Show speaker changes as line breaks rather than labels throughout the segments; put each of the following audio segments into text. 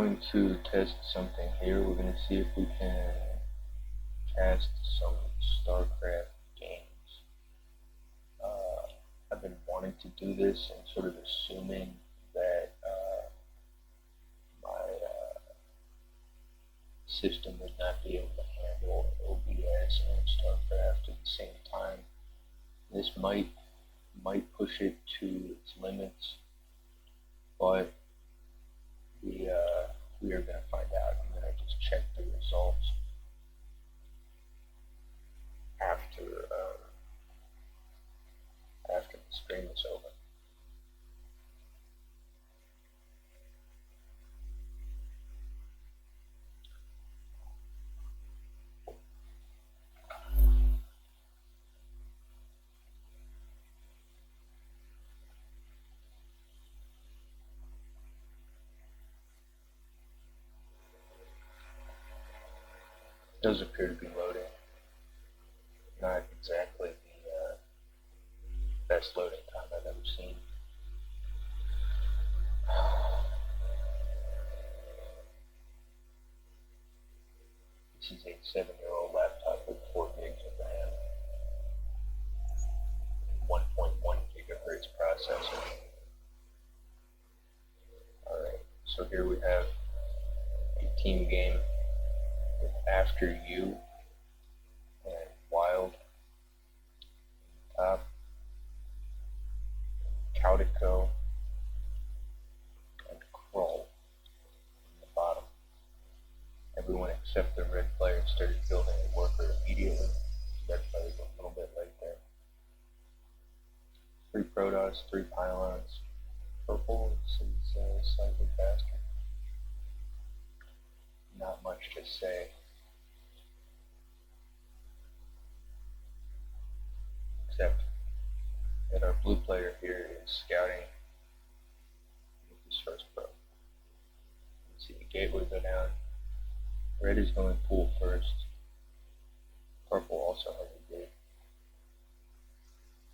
going to test something here. We're going to see if we can cast some Starcraft games. I've been wanting to do this and sort of assuming that my system would not be able to handle OBS and Starcraft at the same time. This might push it to its limits, but we are going to find out. I'm going to just check the results after the stream is over. It does appear to be loading. Not exactly the best loading time I've ever seen. This is a 7-year-old laptop with 4 gigs of RAM, 1.1 gigahertz processor. Alright, so here we have a team game with After You and Wild top, Caudico, and Kroll on the bottom. Everyone except the red player started building a worker immediately. Red player's a little bit late there. 3 Protoss, 3 Pylons. Purple is slightly faster. Not much to say, except that our blue player here is scouting with his first probe. You can see the gateway go down. Red is going pool first. Purple also has a gate.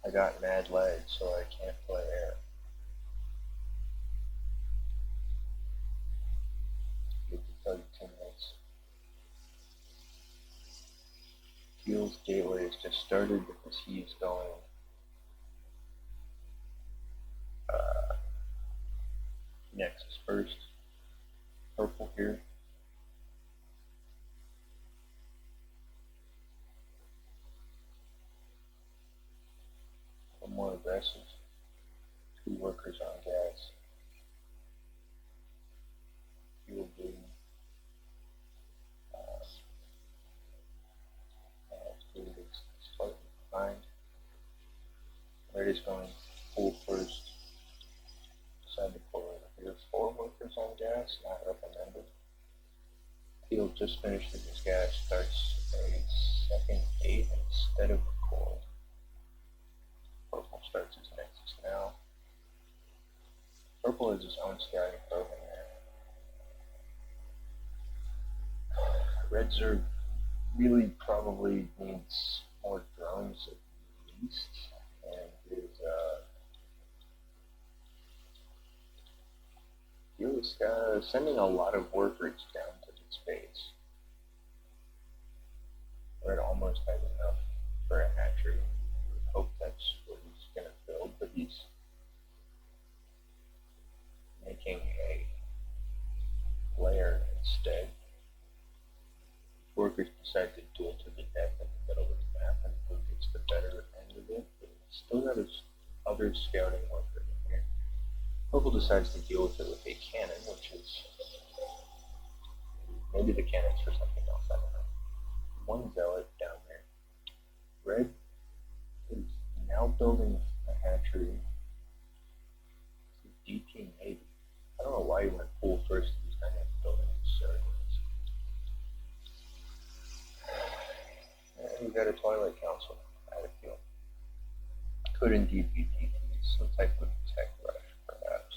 I got mad lag, so I can't play air. Get to tell your teammates. Teal's gateway has just started because he's going Nexus first. Purple here. A little more aggressive. 2 workers on gas. Fuel blue. Blue is slightly behind. Red is going full first. Decided to pull over here. 4 workers on gas, not recommended. Teal just finished with his gas, starts a second 8 instead of a core. Purple starts his Nexus now. Purple has his own scouting probe in there. Red Zerg really probably needs more drones at least, and he was sending a lot of workers down to this base. Red almost has enough for a hatchery. I would hope that's what he's going to build, but he's making a lair instead. Workers decide to duel to the death in the middle of the map, and blue gets the better end of it, but he's still got his other scouting worker in here. Purple decides to deal with it with a cannon, which is maybe the cannon's for something else, I don't know. 1 zealot down there. Red is now building a hatchery. DT maybe. I don't know why he went full first if he's not going to be building circles. And we got a Twilight Council out of field. Could indeed be DT, some type of tech rush, perhaps.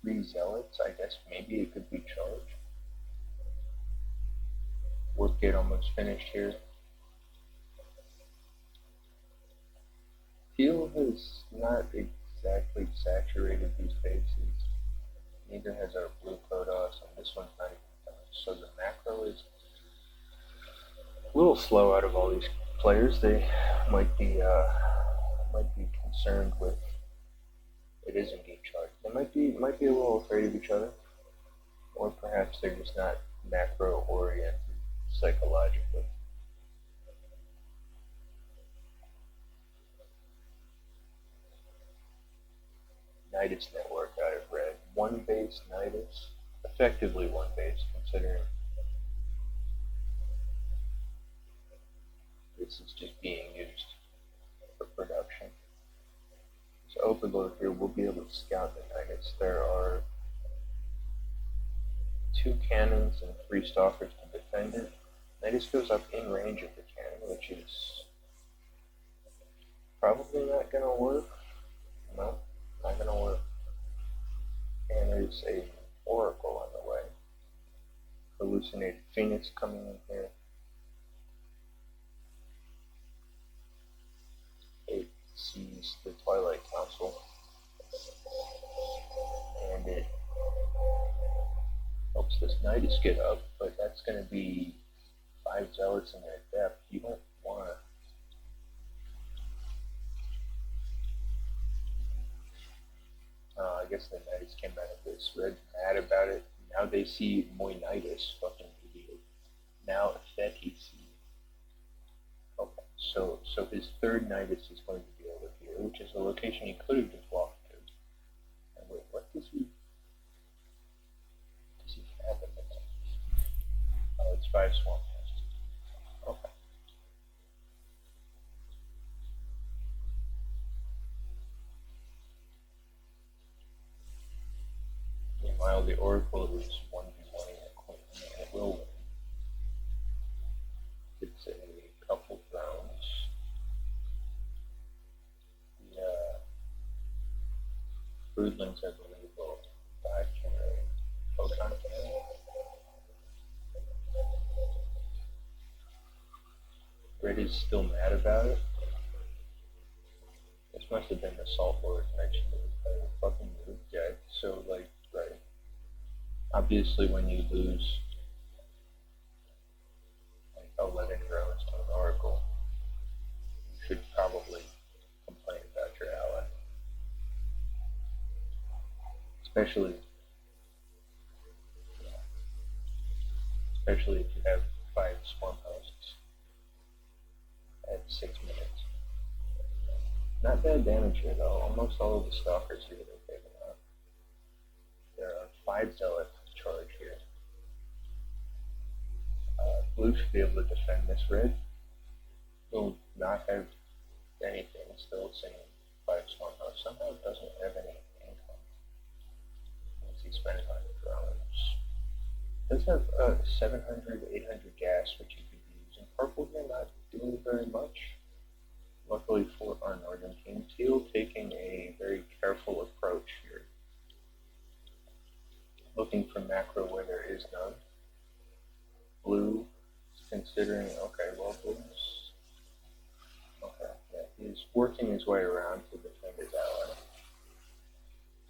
3 zealots, I guess maybe it could be charge. Work gate almost finished here. Teal has not exactly saturated these bases. Neither has our blue Protoss. little slow out of all these players. They might be concerned with it is engage charge. They might be a little afraid of each other, or perhaps they're just not macro oriented psychologically. Nidus network I've read. One base Nidus, effectively one base, considering this is just being used for production. So Overlord here will be able to scout the Nidus. There are 2 cannons and 3 stalkers to defend it. Nidus goes up in range of the cannon, which is probably not going to work. No, not going to work. And there's a Oracle on the way. Hallucinated Phoenix coming in here. It sees the Twilight Council. And it helps this Nidus get up, but that's going to be 5 Zealots in their depth. You don't want to. I guess the Nidus came out of this. Red's mad about it. Now they see Moinitis, fucking idiot. Now Thetis. Okay, so his 3rd Nidus is going to be over here, which is a location he could have just walked to. And wait, what does he have in the Nidus? Oh, it's 5 Swamp Nests. Okay. Meanwhile, the Oracle is 1v1 at Queen, and it will win. It's a couple rounds. The Broodlings, I believe, will die generating photon cannon. Red is still mad about it. This must have been the Salt Lord mentioned it was kind of a fucking move, yeah. So, like, right. Obviously, when you lose like 11 drones to an Oracle, you should probably complain about your ally. Especially if you have 5 swarm hosts at 6 minutes. Not bad damage here though. Almost all of the stalkers here are taken out. There are 5 zealots to charge here. Blue should be able to defend this. Red will not have anything. Still seeing 5 swarm hosts. Somehow it doesn't have any income. Once he spends on the drones. It does have 700, 800 gas, which you could use. And purple here not doing very much. Luckily for our northern team, teal taking a very careful approach here. Looking for macro where there is none. Blue is considering, okay, well, blue's, okay, yeah, he's working his way around to defend his ally.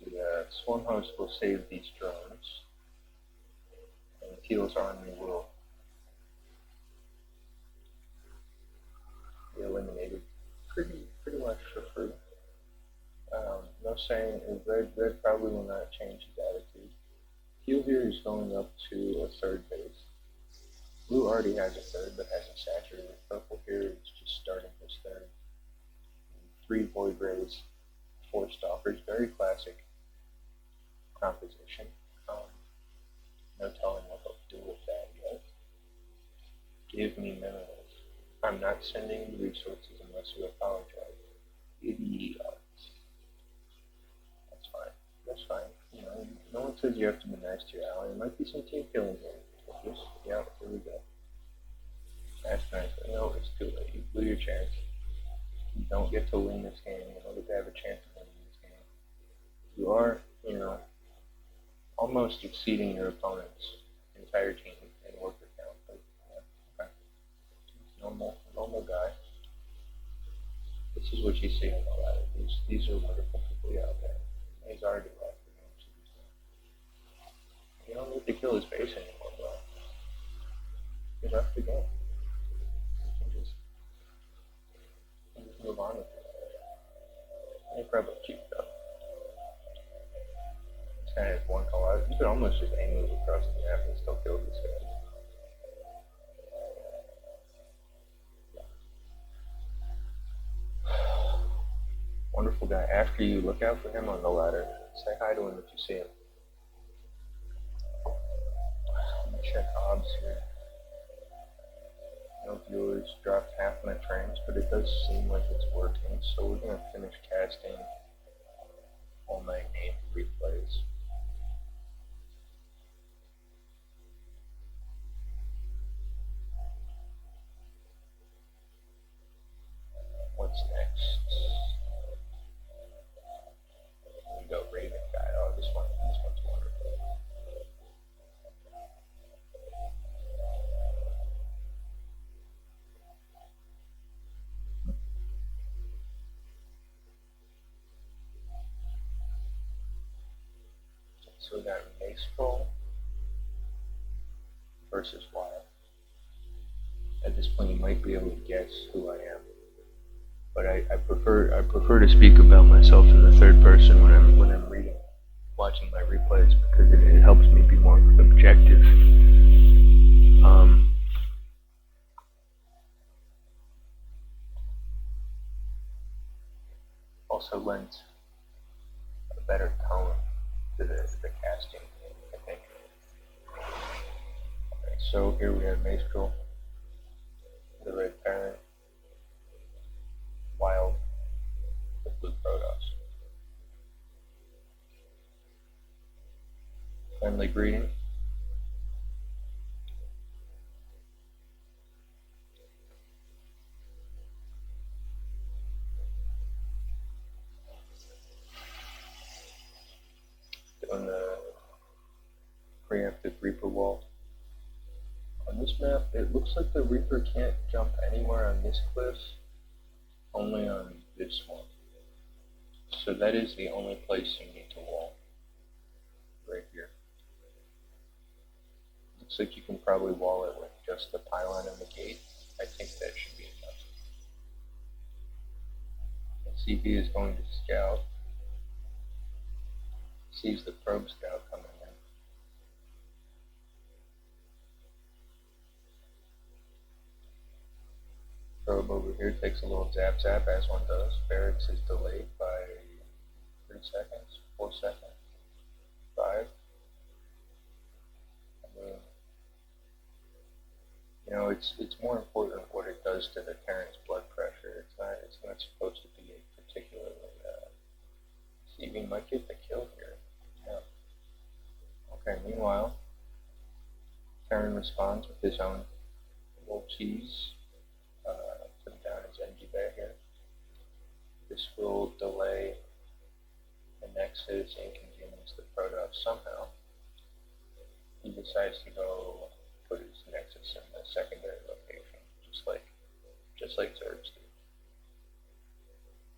The swarm host will save these drones. And teal's army will be eliminated pretty much for free. No saying red probably will not change his attitude. Teal here is going up to a 3rd base. Blue already has a 3rd but hasn't saturated. Purple here is just starting his 3rd. 3 Void Rays, 4 Stalkers, very classic composition. No telling what they'll do with that yet. Give me minerals. I'm not sending you resources unless you apologize. Idiots. That's fine. That's fine. You know, no one says you have to be nice to your ally. There might be some team killing here. Just, yeah, here we go. That's nice. But no, it's too late. You blew your chance. You don't get to win this game. You don't get to have a chance of winning this game. You are, you know, almost exceeding your opponent's entire team in worker count. But, yeah, okay. Normal guy. This is what you see in the ladder. These are wonderful people out there. He's already left. You don't need to kill his base anymore, bro. He left the game. almost just aimless across the map and still kill this guy. Wonderful guy. After you look out for him on the ladder, say hi to him if you see him. Let me check odds here. No viewers, dropped half my frames, but it does seem like it's working, so we're going to finish casting all my named replays. What's next? We go Raven guy. Oh, this one's wonderful. So we got Maestral versus Wild. At this point, you might be able to guess who I am, but I prefer to speak about myself in the third person when I'm watching my replays, because it helps me be more objective. Also lends a better tone to the casting, I think. Alright, so here we have Maestral, the red parent, Wild, the blue Protoss. Friendly greeting. Doing the preemptive Reaper wall. On this map, it looks like the Reaper can't jump anywhere on this cliff, only on this one. So that is the only place you need to wall, right here. Looks like you can probably wall it with just the pylon and the gate. I think that should be enough. CB is going to scout. Sees the probe scout coming in. Probe over here takes a little zap zap, as one does. Barracks is delayed by 3 seconds, 4 seconds, 5. I mean, you know, it's more important what it does to the Terran's blood pressure. It's not supposed to be a particularly. CB might get the kill here. Yeah. Okay. Meanwhile, Terran responds with his own little cheese. Put down his NG bay here. This will delay the Nexus, inconvenience the Protoss somehow. He decides to go put his Nexus in the secondary location, just like Zergs do.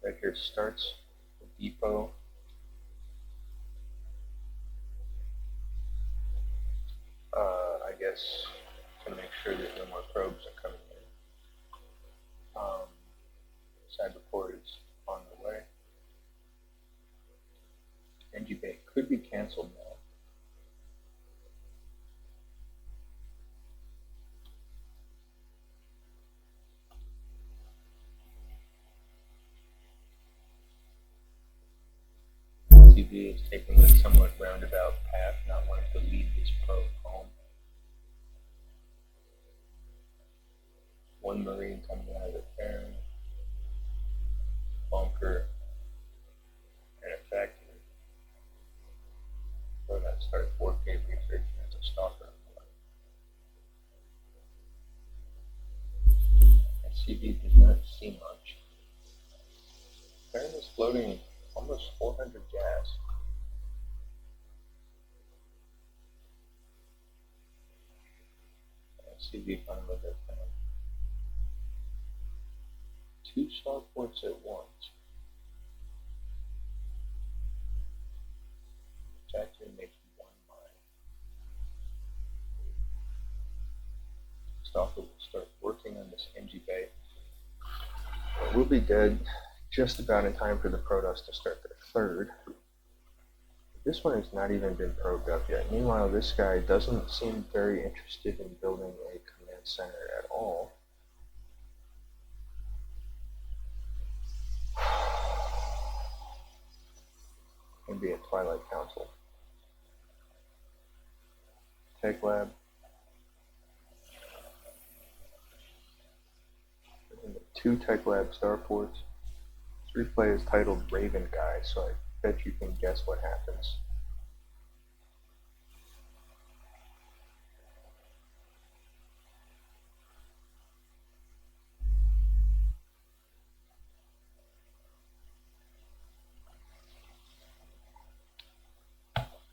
Right here starts the depot. I guess to make sure that no more probes are coming in. Cyberport is on the way. NG Bay could be cancelled now. TV is taking a somewhat roundabout path, not wanting to lead this probe home. One Marine coming out of the Terran, bunker, and a factory. So that started 4K research as a stalker. SCV does not see much. Terran is floating almost 400 gas. SCV finally got found. 2 starports at once. Factory makes 1 mine. Stalker will start working on this NG Bay. We'll be dead just about in time for the Protoss to start their third. This one has not even been probed up yet. Meanwhile, this guy doesn't seem very interested in building a command center at all. Maybe a Twilight Council. Tech Lab. 2 Tech Lab starports. This replay is titled Raven Guy, so I bet you can guess what happens.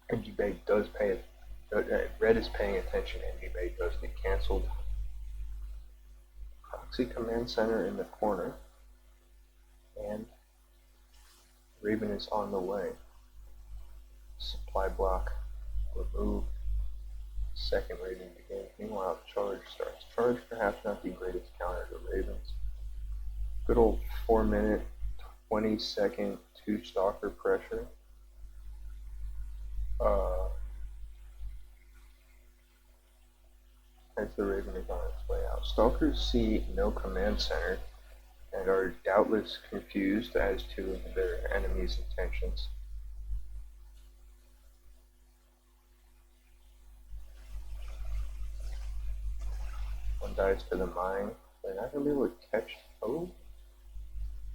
MG Bay does pay it. Red is paying attention. MG Bay does get canceled. Proxy Command Center in the corner. And Raven is on the way. Supply block removed. Second Raven begins. Meanwhile, charge starts. Charge perhaps not the greatest counter to Ravens. Good old 4-minute, 20-second 2-stalker pressure. As the Raven is on its way out. Stalkers see no command center and are doubtless confused as to their enemy's intentions. One dies to the mine. They're not going to be able to catch. Oh,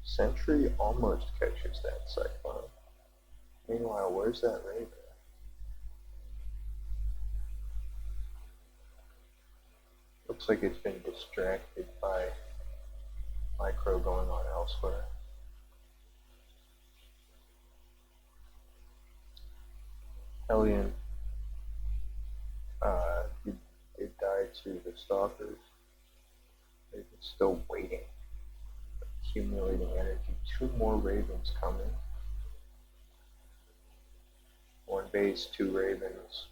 Sentry almost catches that Cyclone. Meanwhile, where's that Raven? Looks like it's been distracted by micro going on elsewhere. Hellion did die to the Stalkers. They're still waiting, accumulating energy. 2 more Ravens coming. 1 base, 2 Ravens.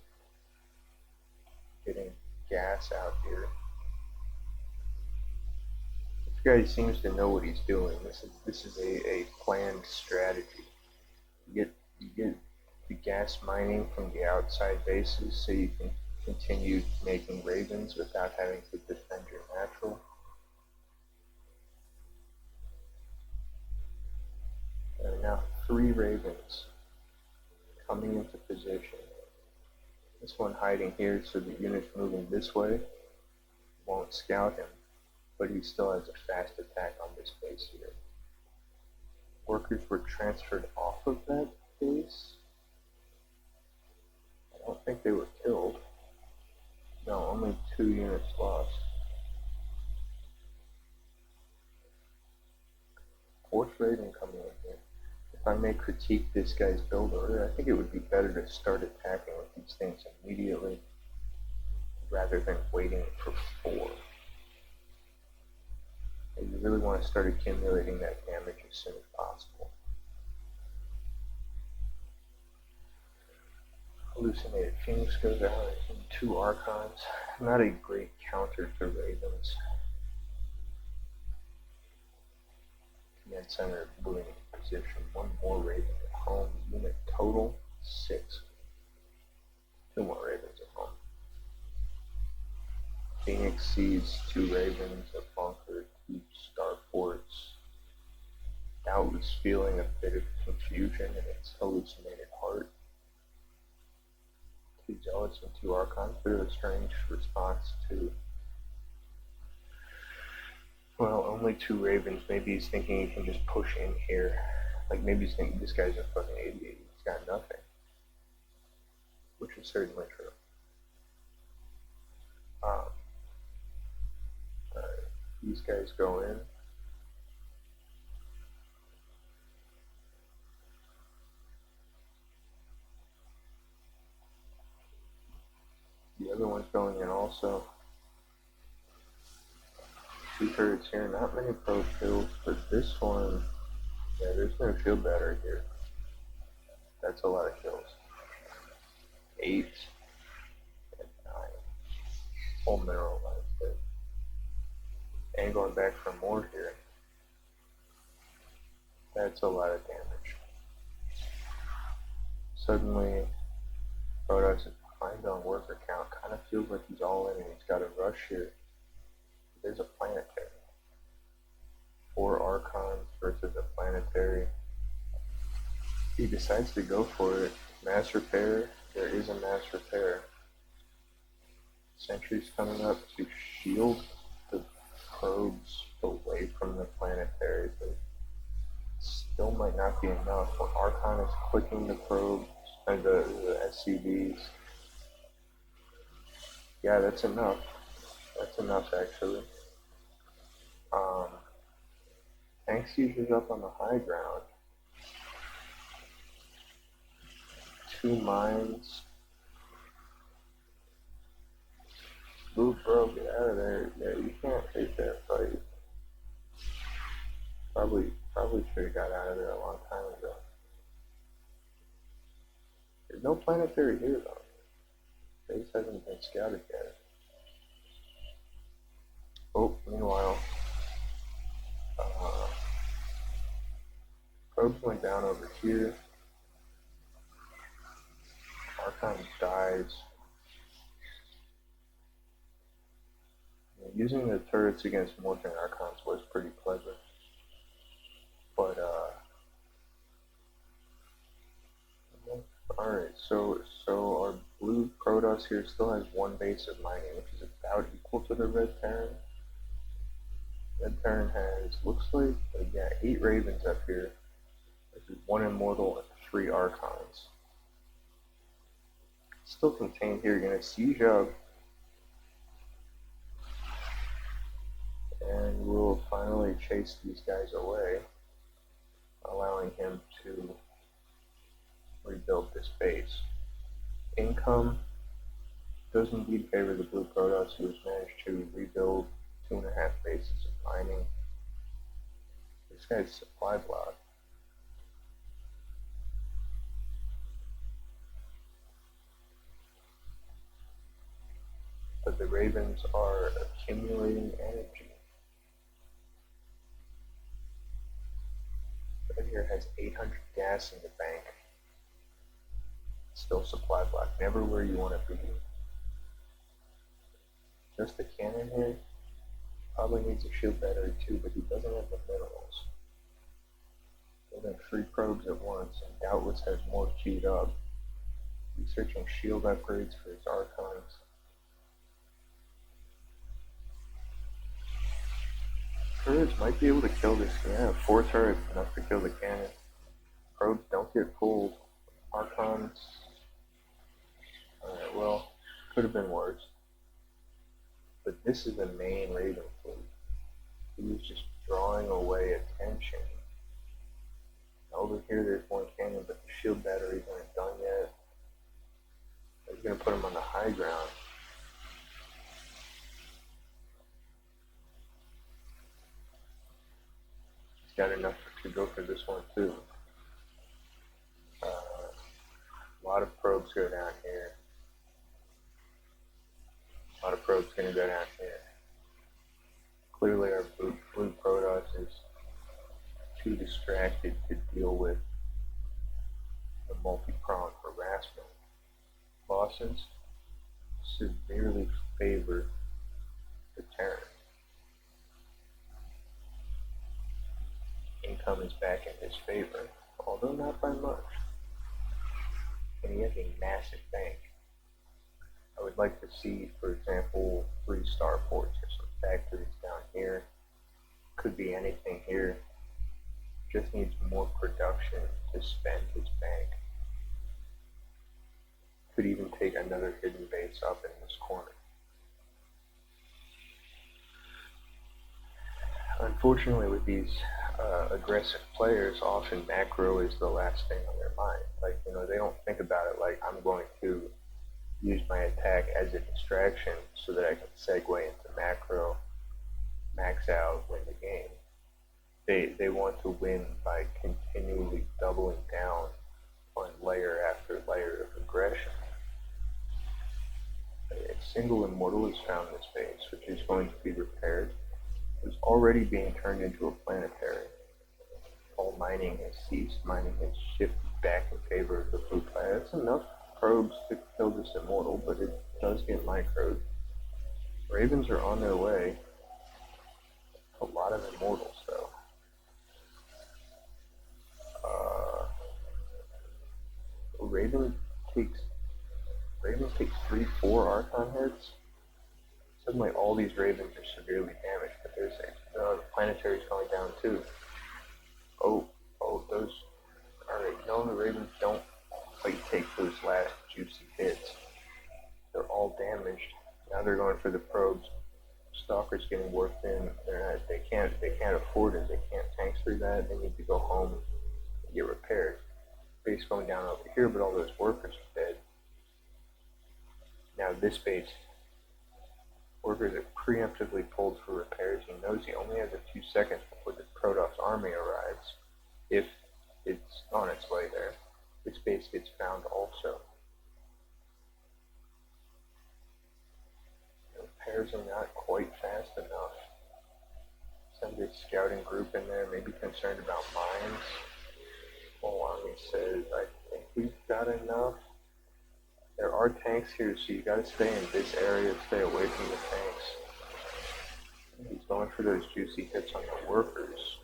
Getting gas out here. This guy seems to know what he's doing. This is a planned strategy. You get the gas mining from the outside bases so you can continue making Ravens without having to defend your natural. There are now 3 Ravens coming into position. This one hiding here so the units moving this way won't scout him, but he still has a fast attack on this base here. Workers were transferred off of that base. I don't think they were killed. No, only 2 units lost. 4th Raven coming in here. If I may critique this guy's build order, I think it would be better to start attacking with these things immediately rather than waiting for 4. And you really want to start accumulating that damage as soon as possible. Hallucinated Phoenix goes out in 2 Archons. Not a great counter to Ravens. Command Center moving into position. 1 more Raven at home. Unit total 6. 2 more Ravens at home. Phoenix sees 2 Ravens, a bunker, 2 starports. Doubtless feeling a bit of confusion in its hallucinated heart. 2 Zealots and 2 Archons. Bit of a strange response to, well, only 2 Ravens. Maybe he's thinking he can just push in here. Like maybe he's thinking this guy's a fucking idiot. He's got nothing. Which is certainly true. These guys go in. The other one's going in also. 2 turrets here, not many pro kills, but this one, yeah, there's no shield battery here. That's a lot of kills. 8 and 9. Full mineral life there. And going back for more here. That's a lot of damage. suddenly Protoss is behind on worker count. Kind of feels like he's all in and he's got a rush here. There's a planetary. 4 Archons versus a planetary. He decides to go for it. Mass repair. There is a mass repair. Sentry's coming up to shield the probes away from the planetary, but still might not be enough. When Archon is clicking the probes and the SCVs. Yeah, that's enough. That's enough actually. Tank Siege is up on the high ground. 2 mines. Move, bro, get out of there. Yeah, you can't take that fight. Probably should have got out of there a long time ago. There's no planetary here though. Base hasn't been scouted yet. Oh, meanwhile, probes went down over here. Archon dies. Using the turrets against Morphin Archons was pretty clever. But, alright, so our blue Protoss here still has 1 base of mining, which is about equal to the red Terran. Red Terran has, looks like, 8 Ravens up here. This is 1 Immortal and 3 Archons. Still contained here, gonna siege up. And we'll finally chase these guys away, allowing him to rebuild this base. Income does indeed favor the blue Protoss, who has managed to rebuild 2.5 bases of mining. This guy's supply block. But the Ravens are accumulating energy. Red here has 800 gas in the bank. Still supply block, never where you want to be. Just the cannon here. Probably needs a shield battery too, but he doesn't have the minerals. Building 3 probes at once, and doubtless has more queued up. Researching shield upgrades for his Archons. Turrets might be able to kill this. Yeah, 4 turrets enough to kill the cannon. Probes don't get pulled. Archons. Alright, well, could have been worse. But this is the main Raven fleet. He was just drawing away attention. Over here there's 1 cannon, but the shield batteries aren't done yet. He's going to put him on the high ground. He's got enough to go for this one too. A lot of probes go down here. A lot of probes going to go down here. Clearly our blue Protoss is too distracted to deal with the multi-pronged harassment. Losses severely favor the Terran. Income is back in his favor, although not by much. And he has a massive bank. I would like to see, for example, 3 starports or some factories down here. Could be anything here. Just needs more production to spend his bank. Could even take another hidden base up in this corner. Unfortunately, with these aggressive players, often macro is the last thing on their mind. Like, they don't think about it like, I'm going to use my attack as a distraction so that I can segue into macro, max out, win the game. They want to win by continually doubling down on layer after layer of aggression. A single Immortal is found in this base, which is going to be repaired. It's already being turned into a planetary. all mining has ceased. Mining has shifted back in favor of the blue player. That's enough probes to kill this immortal, but it does get microed. Ravens are on their way. A lot of immortals, though. Ravens takes 3-4 Archon hits. Suddenly all these Ravens are severely damaged, but there's the planetary's going down too. Oh, those, alright, no, the Ravens don't quite take those last juicy hits. They're all damaged. Now they're going for the probes. Stalker's getting worked in. They can't afford it. They can't tank through that. They need to go home and get repaired. Base going down over here, but all those workers are dead. Now this base, workers are preemptively pulled for repairs. He knows he only has a few seconds before the Protoss army arrives, if it's on its way there. This base gets found also. The repairs are not quite fast enough. Send a scouting group in there, maybe concerned about mines. Whole army says, I think we've got enough. There are tanks here, so you gotta stay in this area, stay away from the tanks. He's going for those juicy hits on the workers.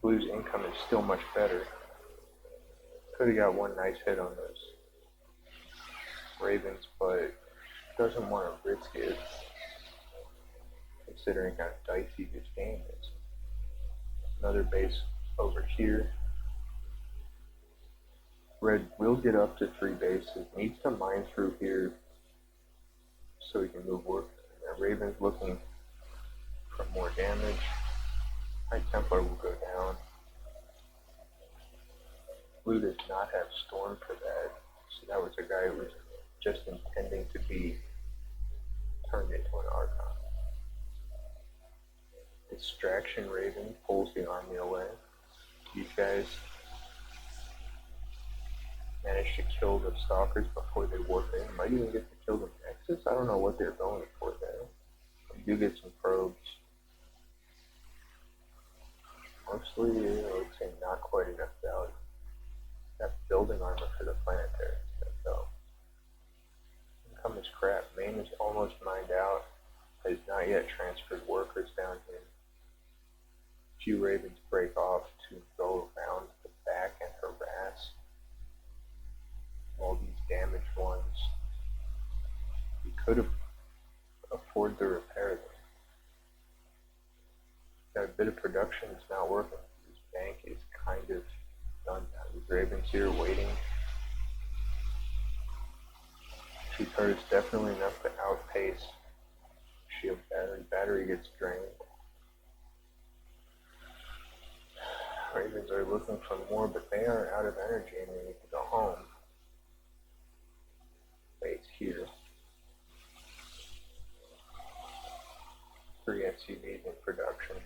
Blue's income is still much better. Could have got one nice hit on those Ravens, but doesn't want to risk it, considering how dicey this game is. Another base over here. Red will get up to 3 bases, needs to mine through here so he can move work. And Raven's looking for more damage. High Templar will go down. Blue does not have Storm for that, so that was a guy who was just intending to be turned into an Archon. Distraction Raven pulls the army away. These guys managed to kill the Stalkers before they warp in. Might even get to kill the Nexus. I don't know what they're going for there. We do get some probes. Mostly, I would say not quite enough value. That building armor for the planetary though. Income is crap. Main is almost mined out. Has not yet transferred workers down here. Few Ravens break off to go around the back and harass all these damaged ones. We could have afforded to repair them. Got a bit of production, it's not working. This bank is kind of done now. These Ravens here waiting. 2 turrets, definitely enough to outpace shield battery. Battery gets drained. Ravens are looking for more, but they are out of energy and they need to go home. Base here. 3 SCVs in production.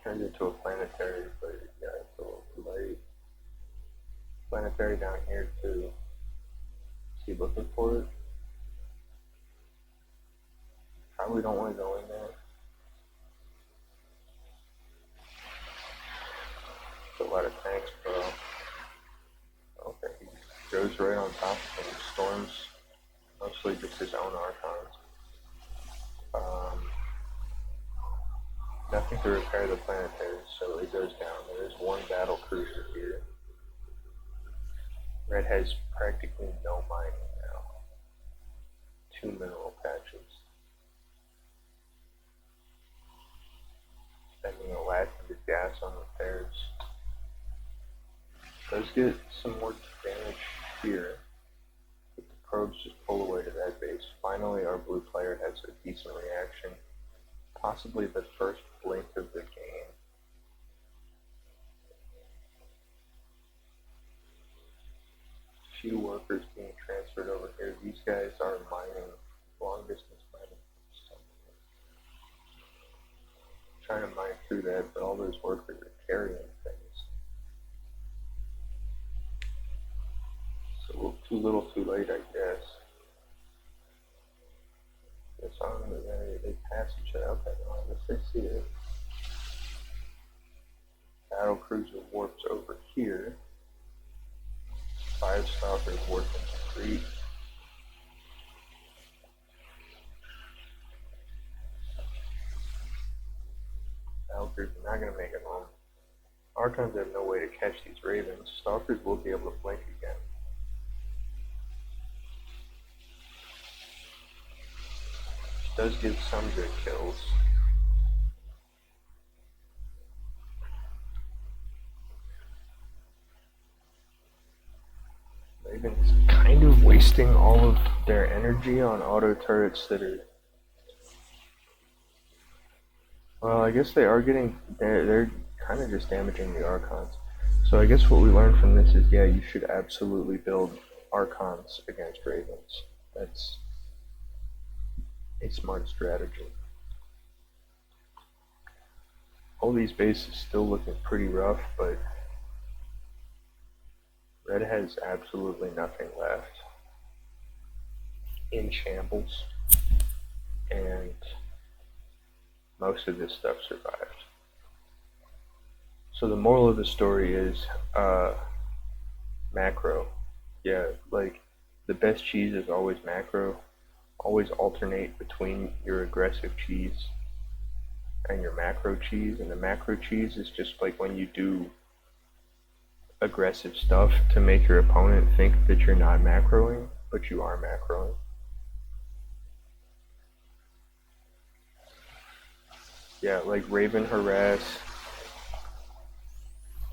Turned into a planetary, but yeah, it's a little too late. Planetary down here too. Is he looking for it? Probably don't want to go in there. It's a lot of tanks, bro. Okay, he goes right on top of him. Storms mostly just his own Archons. Nothing to repair the planetary, so it goes down. There is 1 battle cruiser here. Red has practically no mining now. 2 mineral patches. Spending a lot of gas on repairs. Does get some more damage here, but the probes just pull away to that base. Finally, our blue player has a decent reaction. Possibly the first blink of the game. Few workers being transferred over here. These guys are mining, long distance mining. Trying to mine through that, but all those workers are carrying things. So too little too late, I guess. This army, they passage there. Okay, well, I guess they see it. Battle cruiser warps over here. 5 stalkers warp into 3. Battle cruiser not gonna make it long. Archons have no way to catch these ravens. Stalkers will be able to flank again. Which does give some good kills. Ravens kind of wasting all of their energy on auto turrets that are... Well, I guess they are getting... They're kind of just damaging the Archons. So I guess what we learned from this is, yeah, you should absolutely build Archons against Ravens. That's a smart strategy. All these bases still looking pretty rough, but Red has absolutely nothing left in shambles, and most of this stuff survived. So the moral of the story is macro. Yeah, like the best cheese is always macro. Always alternate between your aggressive cheese and your macro cheese, and the macro cheese is just like when you do aggressive stuff to make your opponent think that you're not macroing, but you are macroing. Yeah, like Raven Harass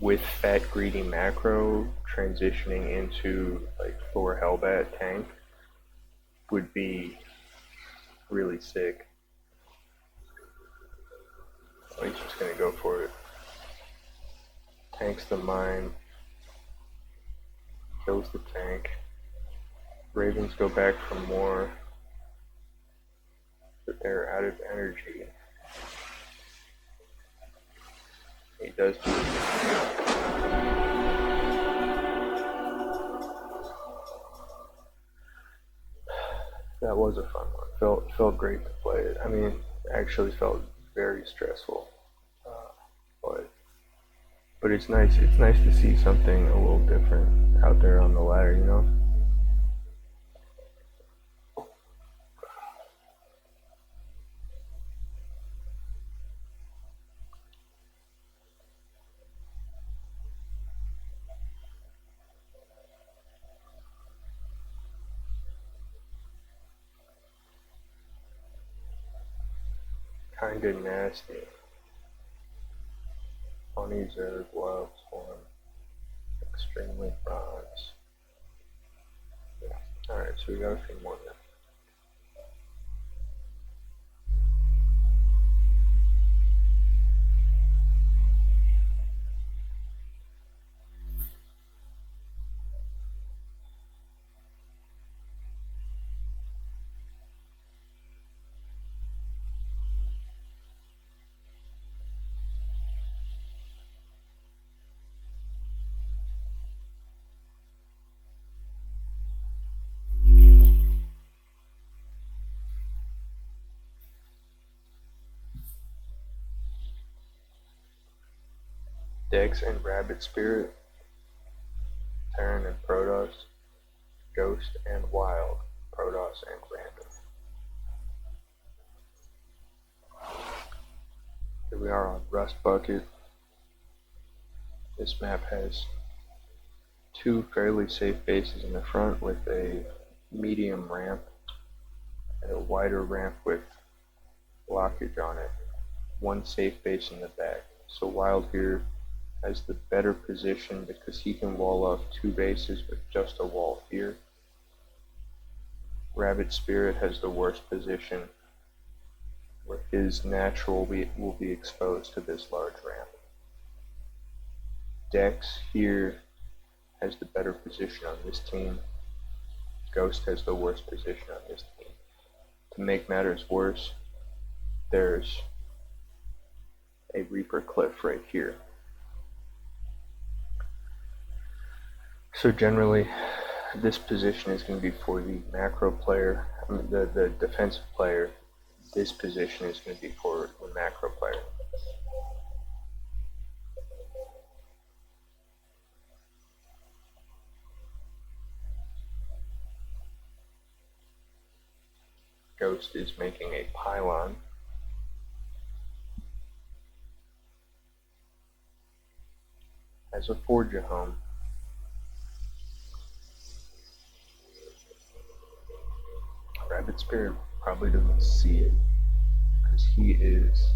with Fat Greedy macro transitioning into like Thor Hellbat tank would be really sick. Oh, he's just gonna go for it. Tanks the mine. Kills the tank. Ravens go back for more, but they're out of energy. He does do it. That was a fun one. Felt great to play it. I mean, actually felt very stressful, but it's nice. It's nice to see something a little different out there on the ladder, you know. Kinda nasty. Funny Zerg, Wild Swarm, extremely bronze. Yeah. Alright, so we got a few more now. Dex and Rabbit Spirit, Terran and Protoss, Ghost and Wild, Protoss and Random. Here we are on Rust Bucket. This map has 2 fairly safe bases in the front with a medium ramp and a wider ramp with blockage on it. 1 safe base in the back. So Wild here has the better position because he can wall off 2 bases with just a wall here. Rabbit Spirit has the worst position where his natural will be exposed to this large ramp. Dex here has the better position on this team. Ghost has the worst position on this team. To make matters worse, there's a Reaper cliff right here. So generally, this position is going to be for the macro player, the defensive player, this position is going to be for the macro player. Ghost is making a pylon. Has a forge at home. Rabbit Spirit probably doesn't see it because he is.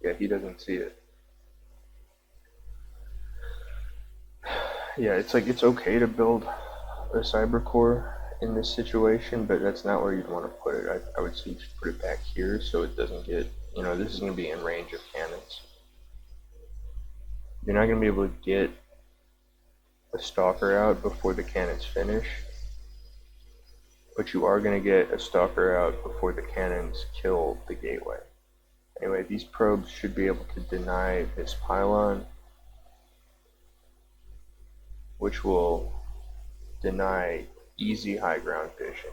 Yeah, he doesn't see it. Yeah, it's like it's okay to build a cyber core in this situation, but that's not where you'd want to put it. I would say you should put it back here so it doesn't get, this is going to be in range of cannons. You're not going to be able to get a stalker out before the cannons finish, but you are going to get a stalker out before the cannons kill the gateway. Anyway, these probes should be able to deny this pylon, which will deny easy high ground vision.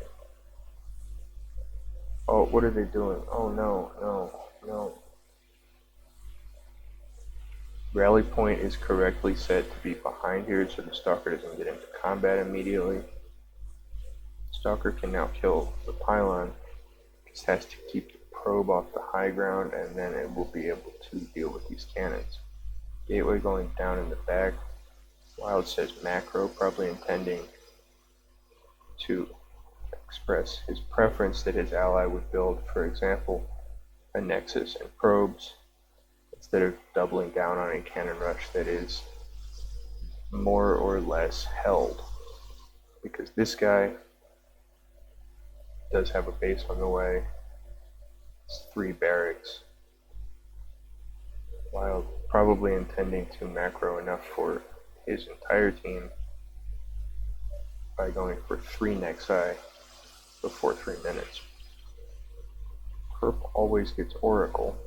Oh, what are they doing? Oh, no. Rally point is correctly set to be behind here so the stalker doesn't get into combat immediately. Stalker can now kill the pylon. Just has to keep the probe off the high ground and then it will be able to deal with these cannons. Gateway going down in the back. Wild says macro, probably intending to express his preference that his ally would build, for example, a nexus and probes instead of doubling down on a cannon rush that is more or less held. Because this guy does have a base on the way. It's 3 barracks. Wild probably intending to macro enough for his entire team by going for 3 nexi before 3 minutes. Perp always gets Oracle,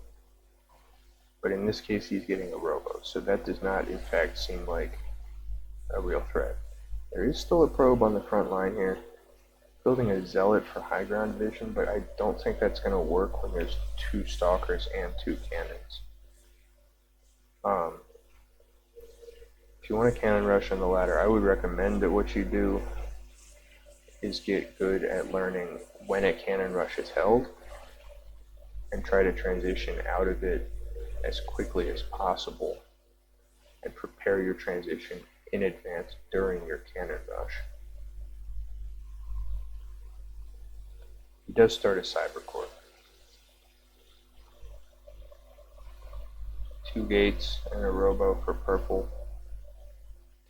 but in this case he's getting a Robo, so that does not in fact seem like a real threat. There is still a probe on the front line here, building a Zealot for high ground vision, but I don't think that's going to work when there's 2 stalkers and 2 cannons. If you want a cannon rush on the ladder, I would recommend that what you do is get good at learning when a cannon rush is held and try to transition out of it as quickly as possible and prepare your transition in advance during your cannon rush. He does start a cyber core. 2 gates and a robo for purple.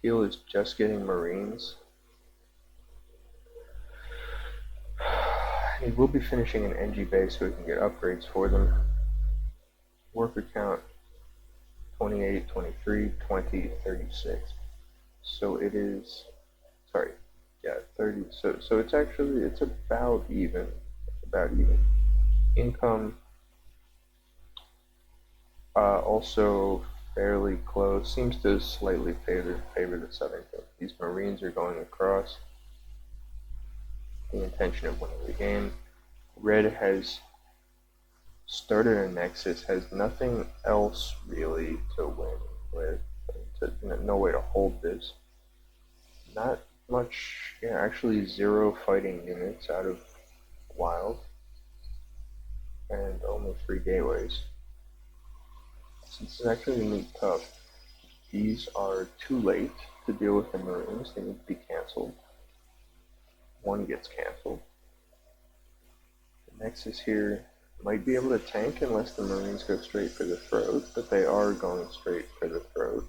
Teal is just getting Marines. He will be finishing an NG base so he can get upgrades for them. Worker count 28, 23, 20, 36. So it is, 30. So it's actually, it's about even. Income, also fairly close. Seems to slightly favor the southern team. These Marines are going across. The intention of winning the game. Red has started a nexus, has nothing else really to win with, no way to hold this. Not much, actually 0 fighting units out of Wild, and only 3 gateways. This is actually going to be tough. These are too late to deal with the Marines, they need to be cancelled. 1 gets cancelled. The Nexus here might be able to tank unless the Marines go straight for the throat, but they are going straight for the throat.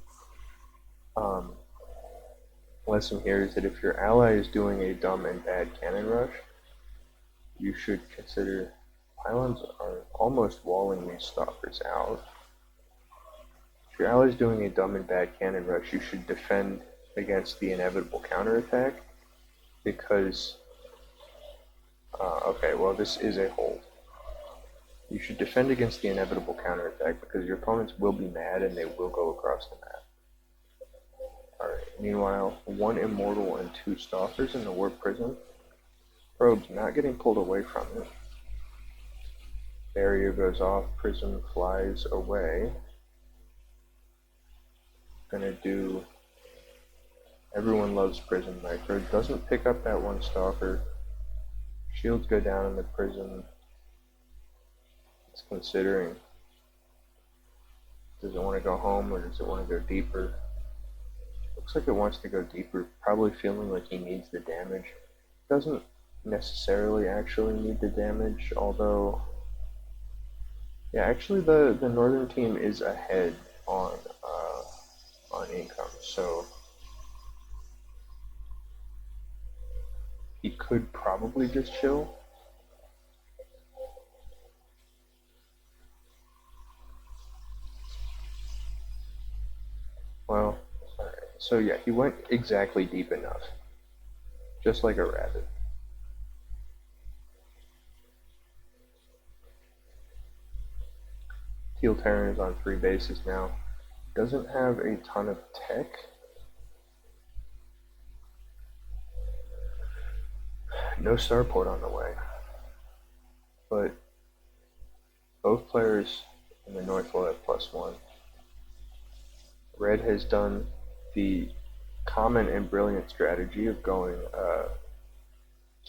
Lesson here is that if your ally is doing a dumb and bad cannon rush, you should consider pylons are almost walling these stalkers out. If your ally is doing a dumb and bad cannon rush, you should defend against the inevitable counterattack because, okay, well this is a hold. You should defend against the inevitable counterattack because your opponents will be mad and they will go across the map. Alright, meanwhile, 1 Immortal and 2 Stalkers in the Warp Prison. Probe's not getting pulled away from it. Barrier goes off, prism flies away. Gonna do Everyone Loves Prism Micro. Doesn't pick up that one stalker. Shields go down in the prism. It's considering, does it want to go home or does it want to go deeper? Looks like it wants to go deeper, probably feeling like he needs the damage. Doesn't necessarily actually need the damage, although, yeah, actually the northern team is ahead on income, so he could probably just chill. Well, alright. So yeah, he went exactly deep enough. Just like a rabbit. Teal Terran is on 3 bases now. Doesn't have a ton of tech. No starport on the way. But both players in the north will have +1. Red has done the common and brilliant strategy of going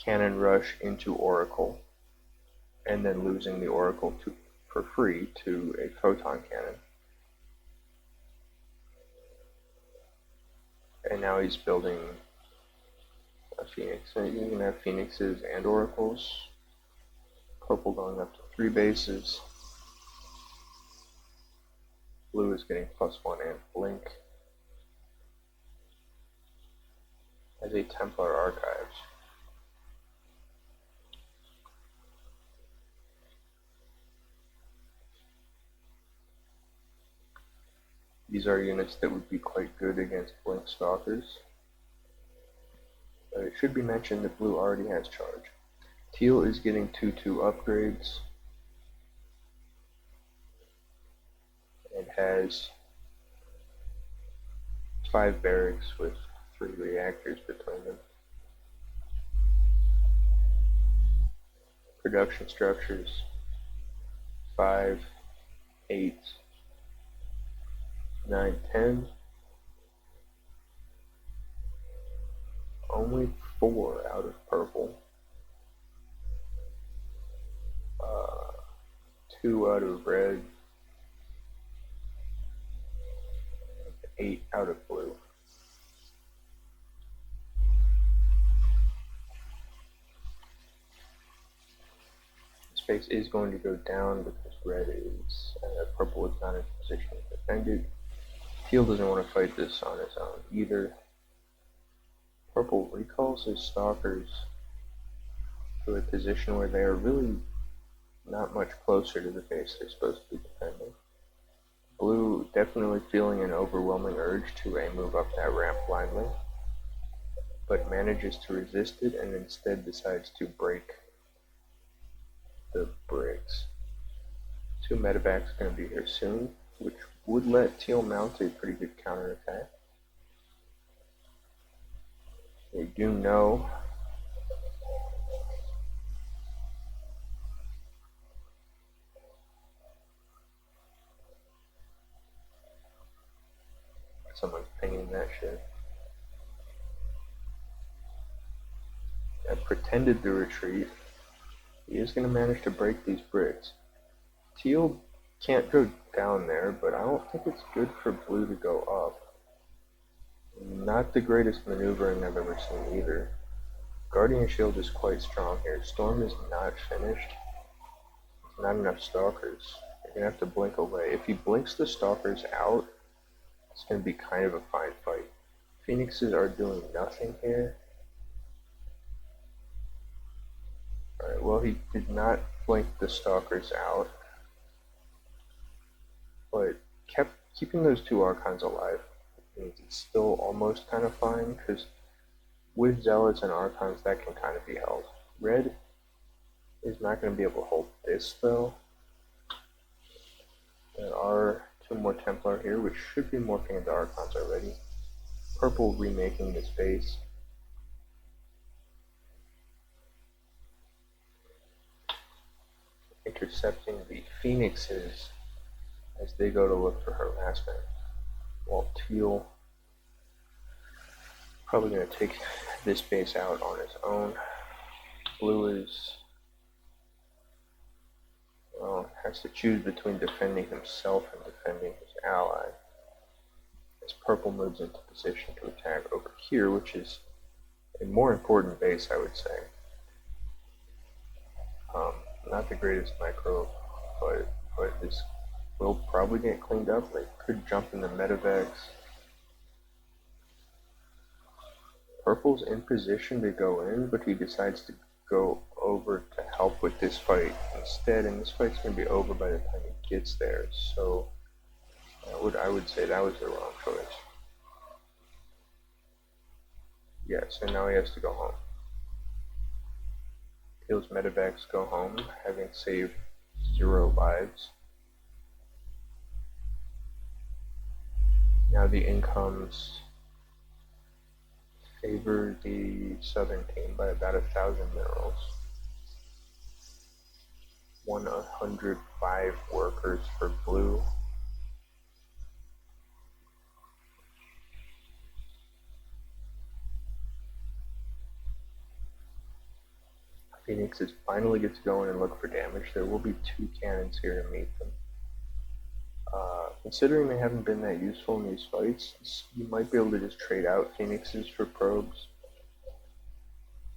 Cannon Rush into Oracle and then losing the Oracle for free to a Photon Cannon. And now he's building a Phoenix. And you can have Phoenixes and Oracles. Purple going up to 3 bases. Blue is getting +1 and Blink. As a Templar Archives. These are units that would be quite good against Blink Stalkers. But it should be mentioned that Blue already has charge. Teal is getting 2/2 upgrades. It has 5 barracks with 3 reactors between them. Production structures 5, 8, 9, 10. Only 4 out of purple. 2 out of red. 8 out of blue. Space is going to go down because red is, purple is not in position to defend it. Teal doesn't want to fight this on its own either. Purple recalls his stalkers to a position where they are really not much closer to the base they're supposed to be defending. Blue definitely feeling an overwhelming urge to move up that ramp blindly, but manages to resist it and instead decides to break the bricks. 2 medevacs are going to be here soon, which would let Teal mount a pretty good counterattack. They do know someone's pinging that shit. I pretended to retreat. He is going to manage to break these bricks. Teal can't go down there, but I don't think it's good for blue to go up. Not the greatest maneuvering I've ever seen either. Guardian Shield is quite strong here. Storm is not finished. There's not enough stalkers. You're going to have to blink away. If he blinks the stalkers out, it's going to be kind of a fine fight. Phoenixes are doing nothing here. Alright, well, he did not blink the stalkers out, but keeping those 2 Archons alive means it's still almost kind of fine, because with Zealots and Archons that can kind of be held. Red is not going to be able to hold this though. There are 2 more Templar here, which should be morphing into Archons already. Purple remaking this base. intercepting the Phoenixes as they go to look for harassment. While Teal probably going to take this base out on his own. Blue is, well, has to choose between defending himself and defending his ally. As purple moves into position to attack over here, which is a more important base, I would say. Not the greatest micro, but this will probably get cleaned up. They could jump into Medivacs. Purple's in position to go in, but he decides to go over to help with this fight instead, and this fight's going to be over by the time he gets there, so I would say that was the wrong choice. Yeah, so now he has to go home. Teal's Medivacs go home, having saved 0 lives. Now the incomes favor the southern team by about 1,000 minerals. 105 workers for blue. Phoenix finally gets going and look for damage. There will be 2 cannons here to meet them. Considering they haven't been that useful in these fights, you might be able to just trade out Phoenixes for probes.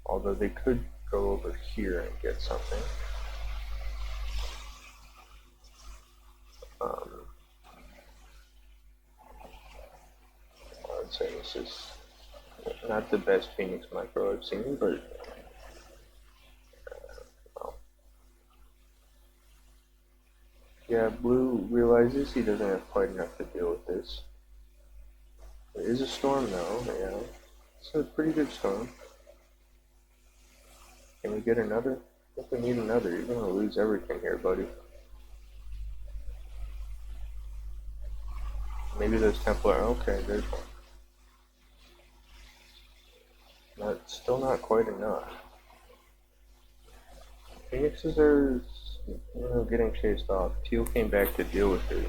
Although they could go over here and get something. I would say this is not the best Phoenix micro I've seen, but yeah, blue realizes he doesn't have quite enough to deal with this. There is a storm though, yeah. It's a pretty good storm. Can we get another? I think we need another. You're gonna lose everything here, buddy. Maybe there's Templar. Okay, there's one. That's still not quite enough. Phoenixes are, getting chased off. Teal came back to deal with it.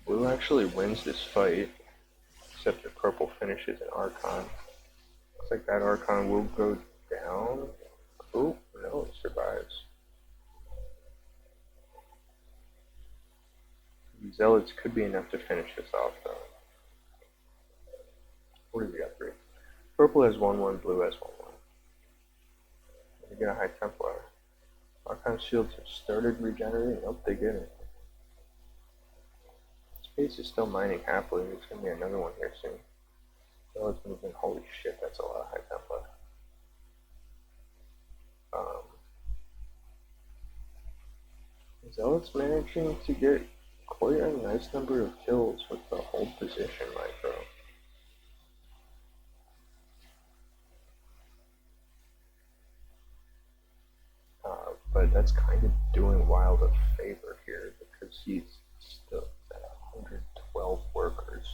Blue actually wins this fight, except that purple finishes an Archon. Looks like that Archon will go down. Oh, no, it survives. Zealots could be enough to finish this off, though. What does he got? 3. Purple has 1-1, blue has 1-1. They get a High Templar. Archon shields have started regenerating. Nope, they get it. Space is still mining happily. There's going to be another one here soon. Zealots moving. Holy shit, that's a lot of High Templar. Zealots managing to get quite a nice number of kills with the hold position micro. But that's kind of doing Wild a favor here because he's still at 112 workers.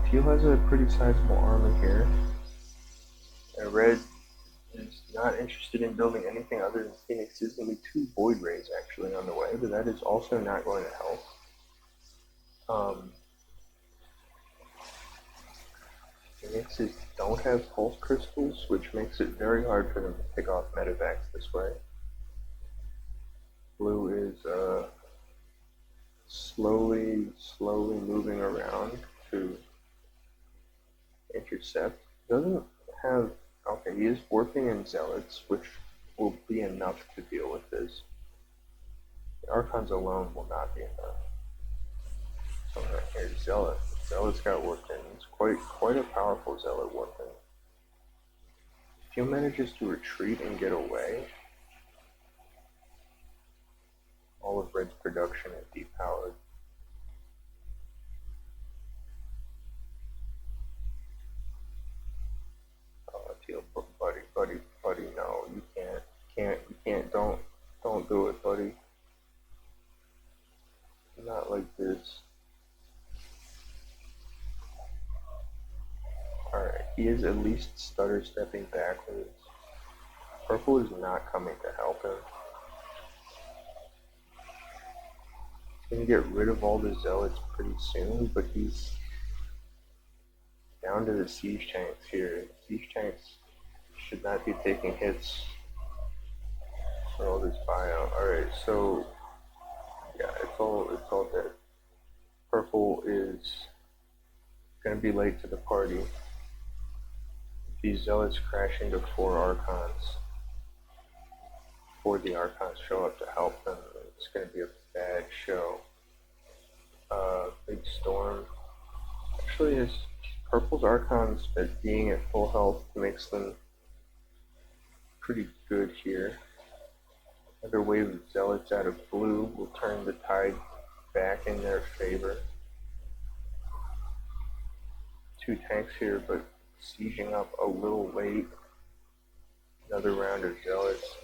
Teal has a pretty sizable army here. And red is not interested in building anything other than Phoenix. There's going to be 2 Void Rays actually on the way, but that is also not going to help. Phoenixes don't have pulse crystals, which makes it very hard for them to pick off Medivacs this way. Blue is slowly moving around to intercept. Doesn't have, okay, he is working in Zealots, which will be enough to deal with this. The Archons alone will not be enough. So right here, Zealot's got worked in. It's quite a powerful Zealot weapon. If he manages to retreat and get away, all of Red's production is depowered. Oh, Teal, buddy, no, you can't, don't do it, buddy. Not like this. Alright, he is at least stutter stepping backwards. Purple is not coming to help him. He's going to get rid of all the zealots pretty soon, but he's down to the siege tanks here. Siege tanks should not be taking hits for all this buyout. Alright, so yeah, it's all dead. Purple is gonna be late to the party. These zealots crash into 4 archons before the archons show up to help them. It's gonna be a bad show. Big storm. Actually, his Purple's archons at being at full health makes them pretty good here. Another wave of zealots out of blue will turn the tide back in their favor. 2 tanks here, but sieging up a little late. Another round of zealots.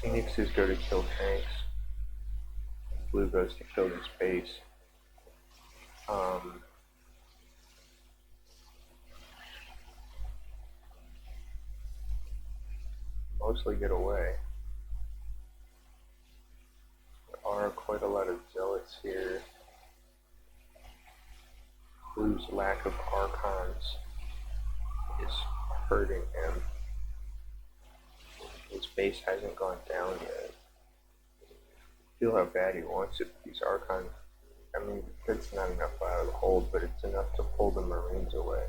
Phoenixes go to kill tanks. Blue goes to kill this base. Mostly get away. There are quite a lot of zealots here. Blue's lack of archons is hurting him. His base hasn't gone down yet. Feel how bad he wants it. These archons, I mean, it's not enough out of the hold, but it's enough to pull the Marines away.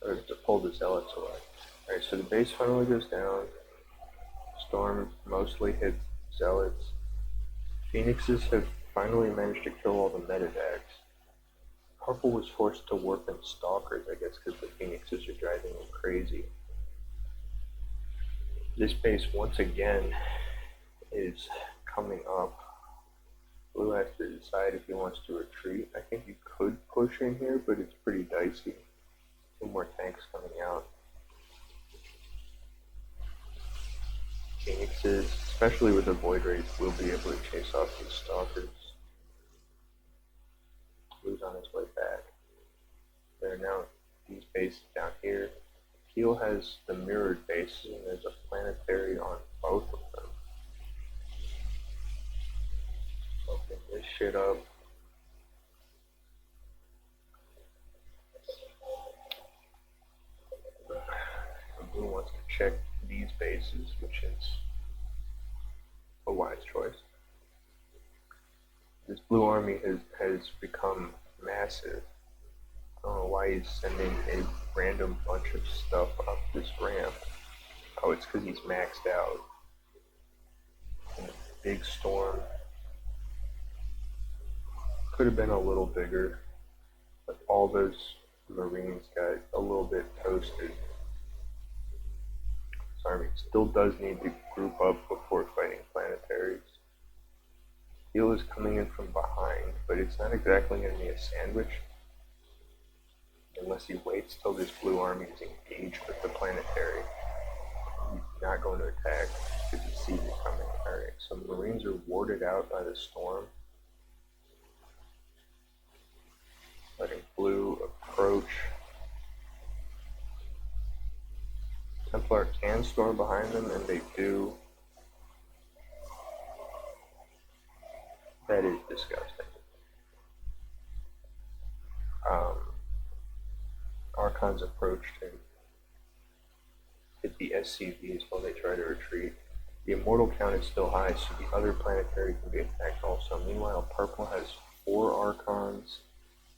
Or to pull the zealots away. Alright, so the base finally goes down. Storm mostly hits zealots. Phoenixes have finally managed to kill all the medivacs. Purple was forced to work in stalkers, I guess, because the Phoenixes are driving him crazy. This base, once again, is coming up. Blue has to decide if he wants to retreat. I think you could push in here, but it's pretty dicey. 2 more tanks coming out. Phoenixes, especially with the Void Rays, will be able to chase off these stalkers. Blue's on his way back. There are now these bases down here. Teal has the mirrored bases, and there's a planetary on both of them. Open this shit up. Blue wants to check these bases, which is a wise choice. This blue army has become massive. I don't know why he's sending a random bunch of stuff up this ramp. Oh, it's because he's maxed out. And a big storm. Could have been a little bigger, but all those Marines got a little bit toasted. This army still does need to group up before fighting planetaries. Teal is coming in from behind, but it's not exactly going to be a sandwich unless he waits till this blue army is engaged with the planetary. He's not going to attack because he sees it coming. Alright, so the Marines are warded out by the storm. Letting blue approach. Templar can storm behind them, and they do. That is disgusting. Archons approached and hit the SCVs while they try to retreat. The immortal count is still high, so the other planetary can be attacked also. Meanwhile, Purple has 4 Archons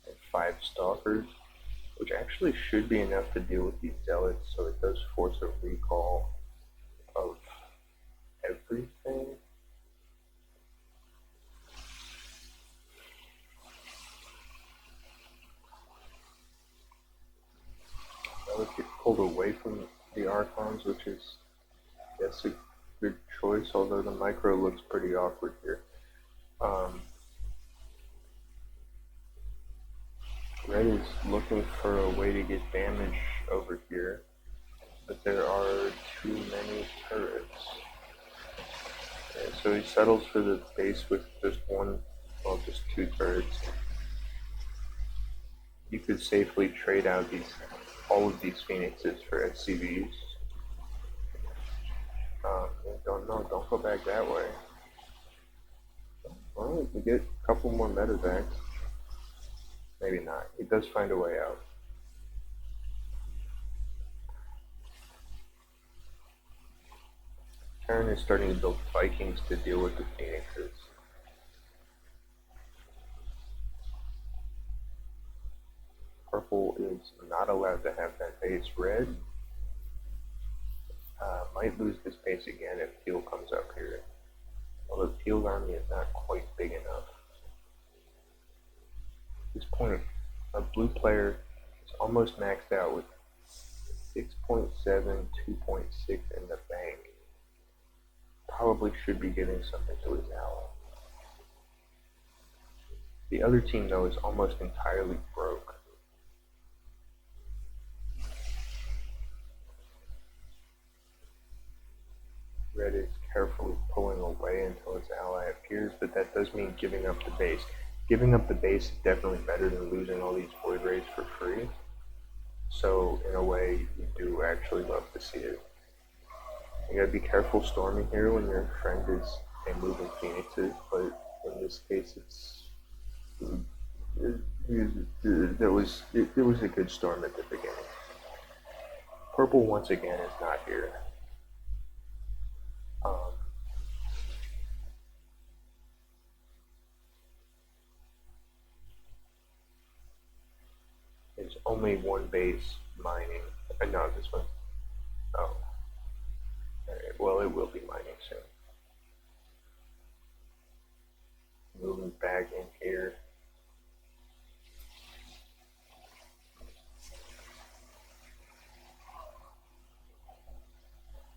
and 5 Stalkers, which actually should be enough to deal with these Zealots, so it does force a recall of everything. Zealots get pulled away from the Archons, which is, I guess, a good choice, although the micro looks pretty awkward here. Red is looking for a way to get damage over here, but there are too many turrets. And so he settles for the base with just just 2 turrets. You could safely trade out all of these Phoenixes for SCVs, Don't know, don't go back that way. Well, we get a couple more medevacs. Maybe not. He does find a way out. Terran is starting to build Vikings to deal with the Phoenixes. Purple is not allowed to have that base. Red might lose this base again if Teal comes up here. Although Teal's army is not quite big enough. At this point, our blue player is almost maxed out with 6.7, 2.6 in the bank. Probably should be giving something to his ally. The other team, though, is almost entirely broke. Red is carefully pulling away until his ally appears, but that does mean giving up the base. Giving up the base is definitely better than losing all these void rays for free. So, in a way, you do actually love to see it. You gotta be careful storming here when your friend is a moving phoenixes, but in this case, it was a good storm at the beginning. Purple once again is not here. There's only one base mining. No, this one. Oh. Alright, well, it will be mining soon. Moving back in here.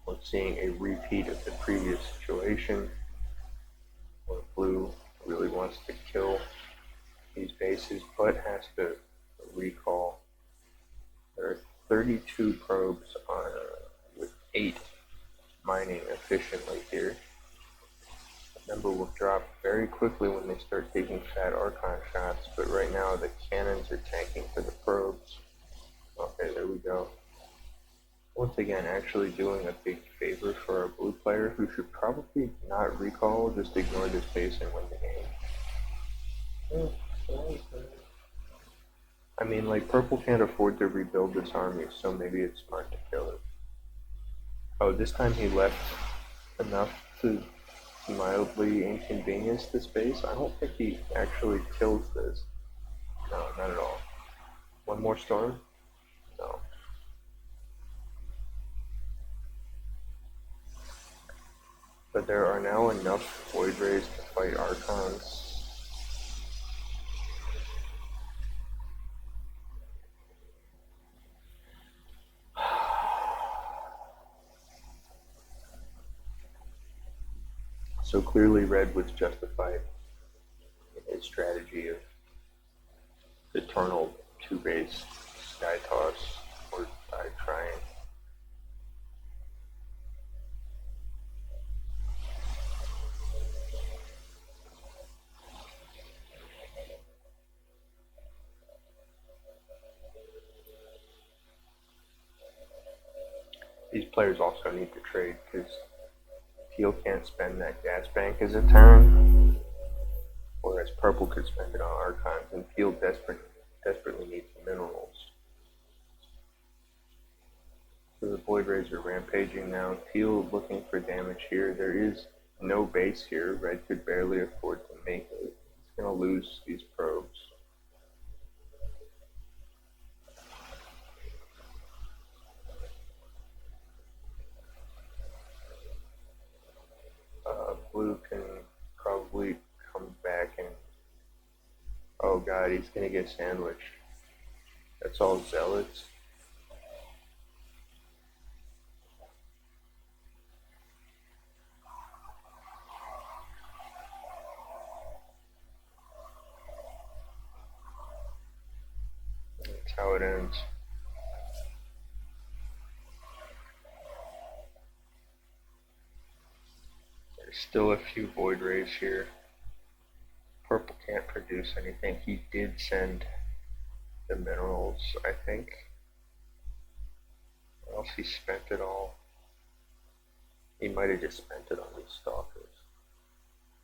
We're seeing a repeat of the previous situation where blue really wants to kill these bases but has to recall. There are 32 probes on with 8 mining efficiently here. The number will drop very quickly when they start taking fat Archon shots, but right now the cannons are tanking for the probes. Okay, there we go. Once again, actually doing a big favor for our blue player, who should probably not recall, just ignore this base and win the game. I mean, like, purple can't afford to rebuild this army, so maybe it's smart to kill it. Oh, this time he left enough to mildly inconvenience this base. I don't think he actually kills this. No, not at all. One more storm? No. But there are now enough void rays to fight Archons. So clearly Red was justified in his strategy of eternal 2-base sky toss or die trying. These players also need to trade because Teal can't spend that gas bank as a turn, whereas Purple could spend it on Archons, and Teal desperately needs minerals. So the Void Rays are rampaging now. Teal looking for damage here. There is no base here. Red could barely afford to make it. He's going to lose these probes. Blue can probably come back and... Oh god, he's going to get sandwiched. That's all zealots. That's how it ends. There's still a few void rays here. Purple can't produce anything. He did send the minerals, I think. Or else he spent it all. He might have just spent it on these stalkers.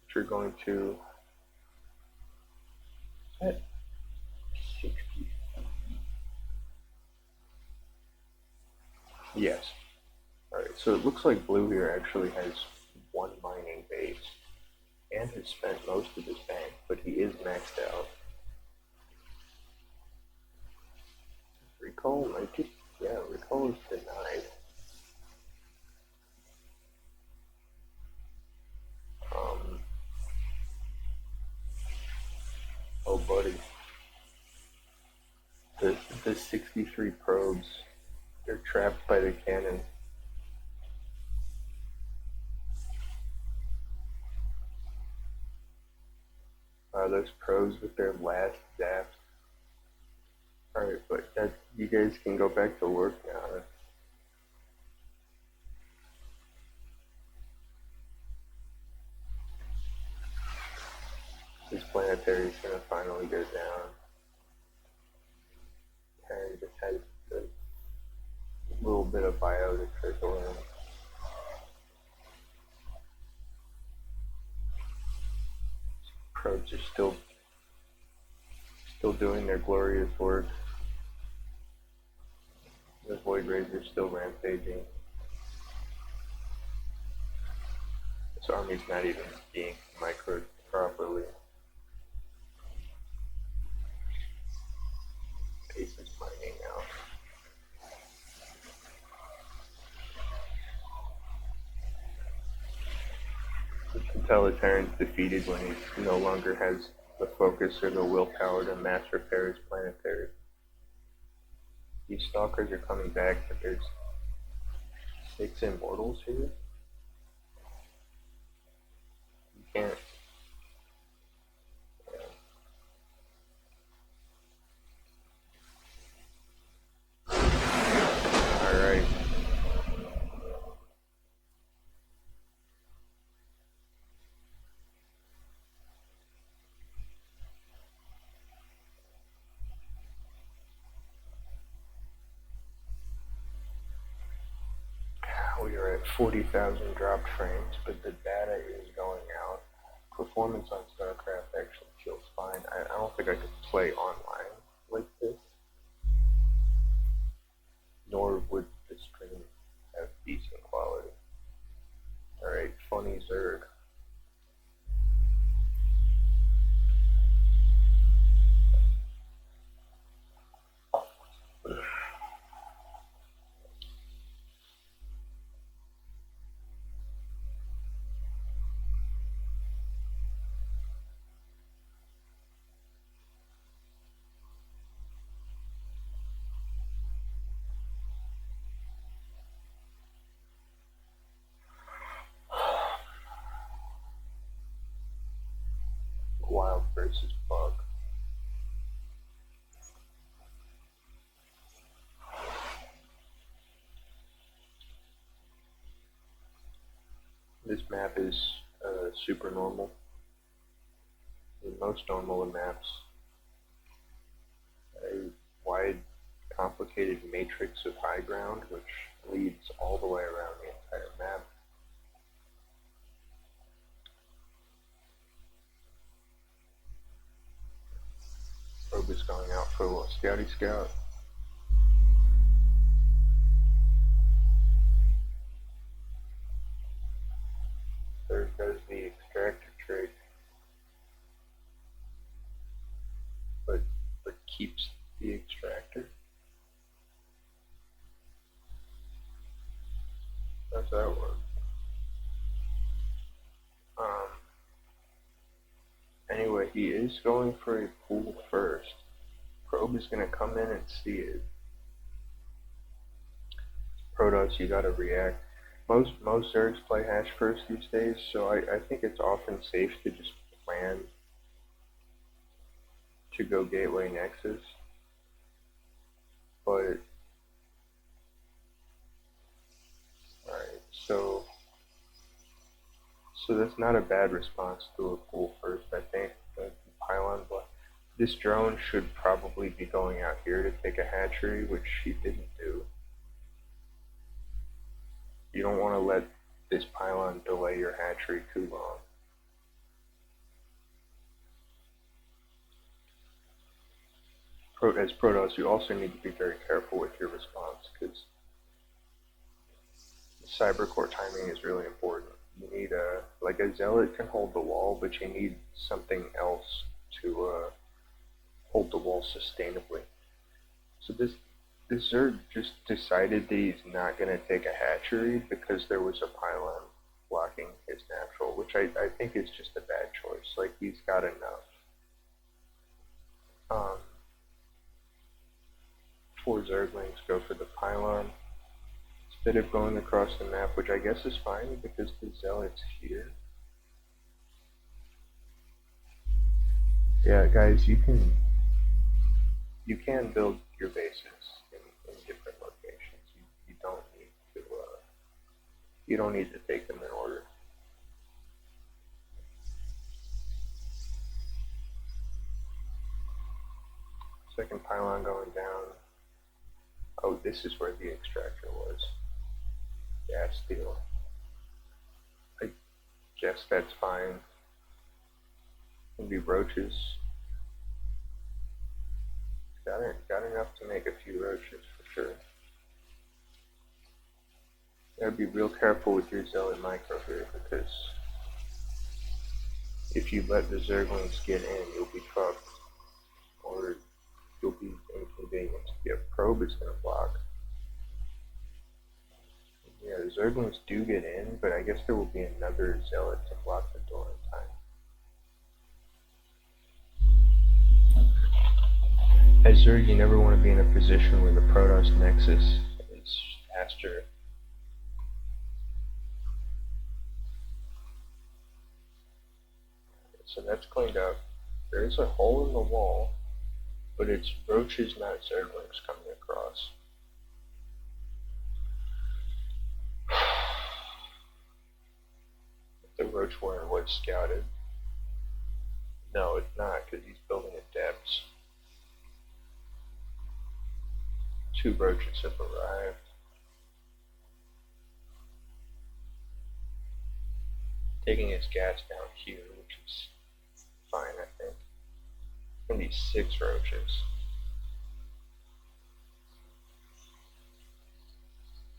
Which are going to at 60. Yes. Alright, so it looks like blue here actually has one mining base and has spent most of his bank, but he is maxed out. Recall might just, yeah, recall is denied. Oh buddy. The 63 probes, they're trapped by the cannon. Those probes with their last zaps. Alright, but that, you guys can go back to work now. This planetary is going to finally go down. Harry just has a little bit of bio to trickle in. Probes are still doing their glorious work. The Void Rays are still rampaging. This army's not even being microed properly. Pace is mining now. The totalitarian's defeated when he no longer has the focus or the willpower to mass repair his planetary. These stalkers are coming back, but there's 6 immortals here. You can't. Alright. We are at 40,000 dropped frames, but the data is going out. Performance on Starcraft actually feels fine. I don't think I could play online like this, nor would the stream have decent quality. Alright, funny Zerg. Wild versus bug. This map is super normal. In most normal maps, a wide, complicated matrix of high ground which leads all the way around the entire map. Probe is going out for a little scouty scout. There goes the extractor trait, but keeps the extractor. That's how it works. Anyway, he is going for a pool first. Probe is going to come in and see it. Protoss, you got to react. Most Zergs play hash first these days, so I think it's often safe to just plan to go gateway nexus. But alright, so that's not a bad response to a pool first. I think the pylon block. This drone should probably be going out here to take a hatchery, which she didn't do. You don't want to let this pylon delay your hatchery too long. As Protoss, you also need to be very careful with your response, because cybercore timing is really important. You need like a zealot can hold the wall, but you need something else to hold the wall sustainably. So this Zerg just decided that he's not going to take a hatchery because there was a pylon blocking his natural, which I think is just a bad choice. Like, he's got enough. 4 Zerglings go for the pylon instead of going across the map, which I guess is fine because the zealot's here. Yeah, guys, you can build your bases in different locations. You don't need to take them in order. Second pylon going down. Oh, this is where the extractor was. Gas steel. I guess that's fine. Can be roaches. Got enough to make a few roaches for sure. Gotta be real careful with your zealot micro here, because if you let the Zerglings get in, you'll be fucked. Or you'll be inconvenienced. Yeah, probe is gonna block. Yeah, the Zerglings do get in, but I guess there will be another zealot to block the door in time. As Zerg, you never want to be in a position where the Protoss Nexus is faster. So that's cleaned up. There is a hole in the wall, but it's roaches, not Zerglings, coming across. The roach warrior was scouted. No, it's not, because he's building at depths. 2 roaches have arrived. Taking his gas down here, which is fine, I think. It's gonna be 6 roaches.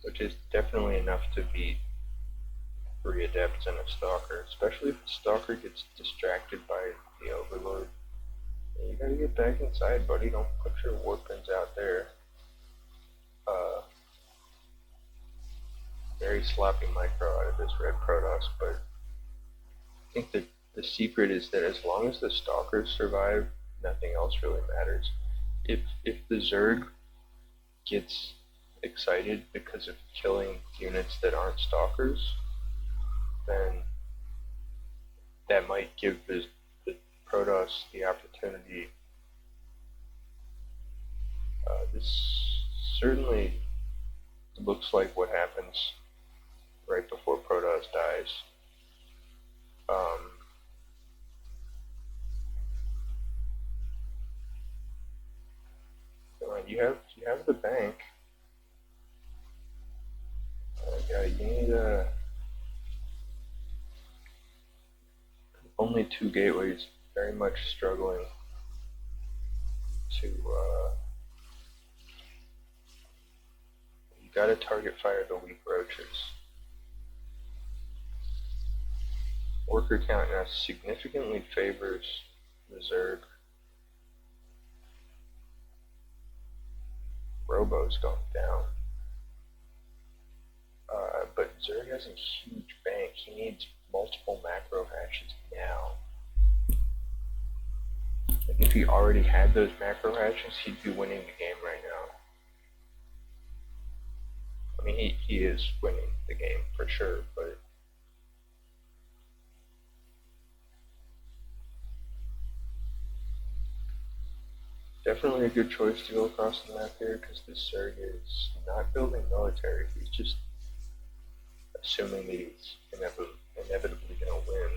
Which is definitely enough to beat 3 adepts and a stalker, especially if the stalker gets distracted by the overlord. You gotta get back inside, buddy. Don't put your weapons out there. Very sloppy micro out of this red Protoss, but I think that the secret is that as long as the stalkers survive, nothing else really matters. If the Zerg gets excited because of killing units that aren't stalkers, then that might give the Protoss the opportunity. This certainly looks like what happens right before Protoss dies. You have the bank. Yeah, you need only 2 gateways. Very much struggling to. You gotta target fire the weak roaches. Worker count now significantly favors the Zerg. Robo's going down. But Zerg has a huge bank. He needs multiple macro hatches now. Like, if he already had those macro hatches, he'd be winning the game right now. I mean, he is winning the game for sure, but definitely a good choice to go across the map here, because this Zerg is not building military. He's just assuming that he's inevitably going to win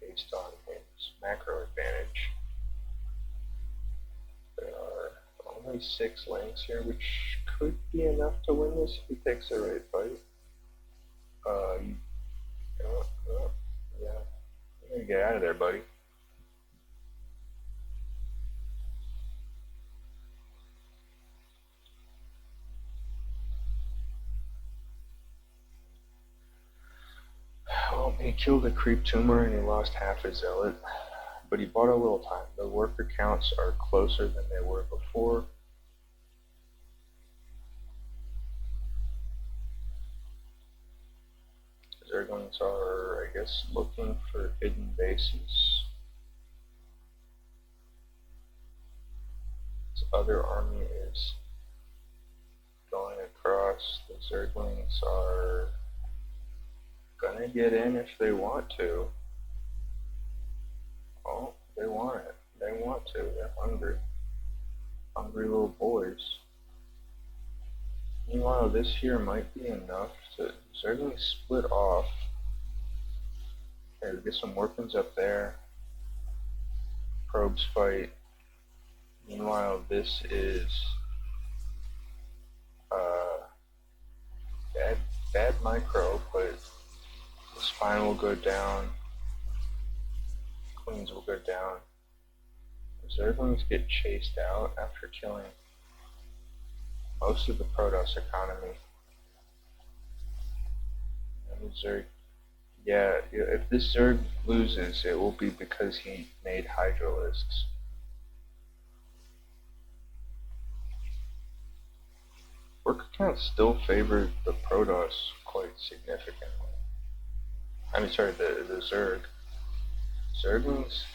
based on his macro advantage. There are only 6 links here, which could be enough to win this if he takes the right fight. Get out of there, buddy. Well, he killed a creep tumor and he lost half his zealot, but he bought a little time. The worker counts are closer than they were before. Zerglings are, I guess, looking for hidden bases. This other army is going across. The Zerglings are gonna get in if they want to. Oh, they want it. They want to. They're hungry. Hungry little boys. Meanwhile, this here might be enough to Zerglings split off. Okay, we get some weapons up there. Probes fight. Meanwhile, this is bad micro, but the spine will go down. Queens will go down. The Zerglings get chased out after killing most of the Protoss economy. And the Zerg, yeah, if this Zerg loses, it will be because he made Hydralisks. Worker counts still favor the Protoss quite significantly. I mean, sorry, the Zerg. Zerglings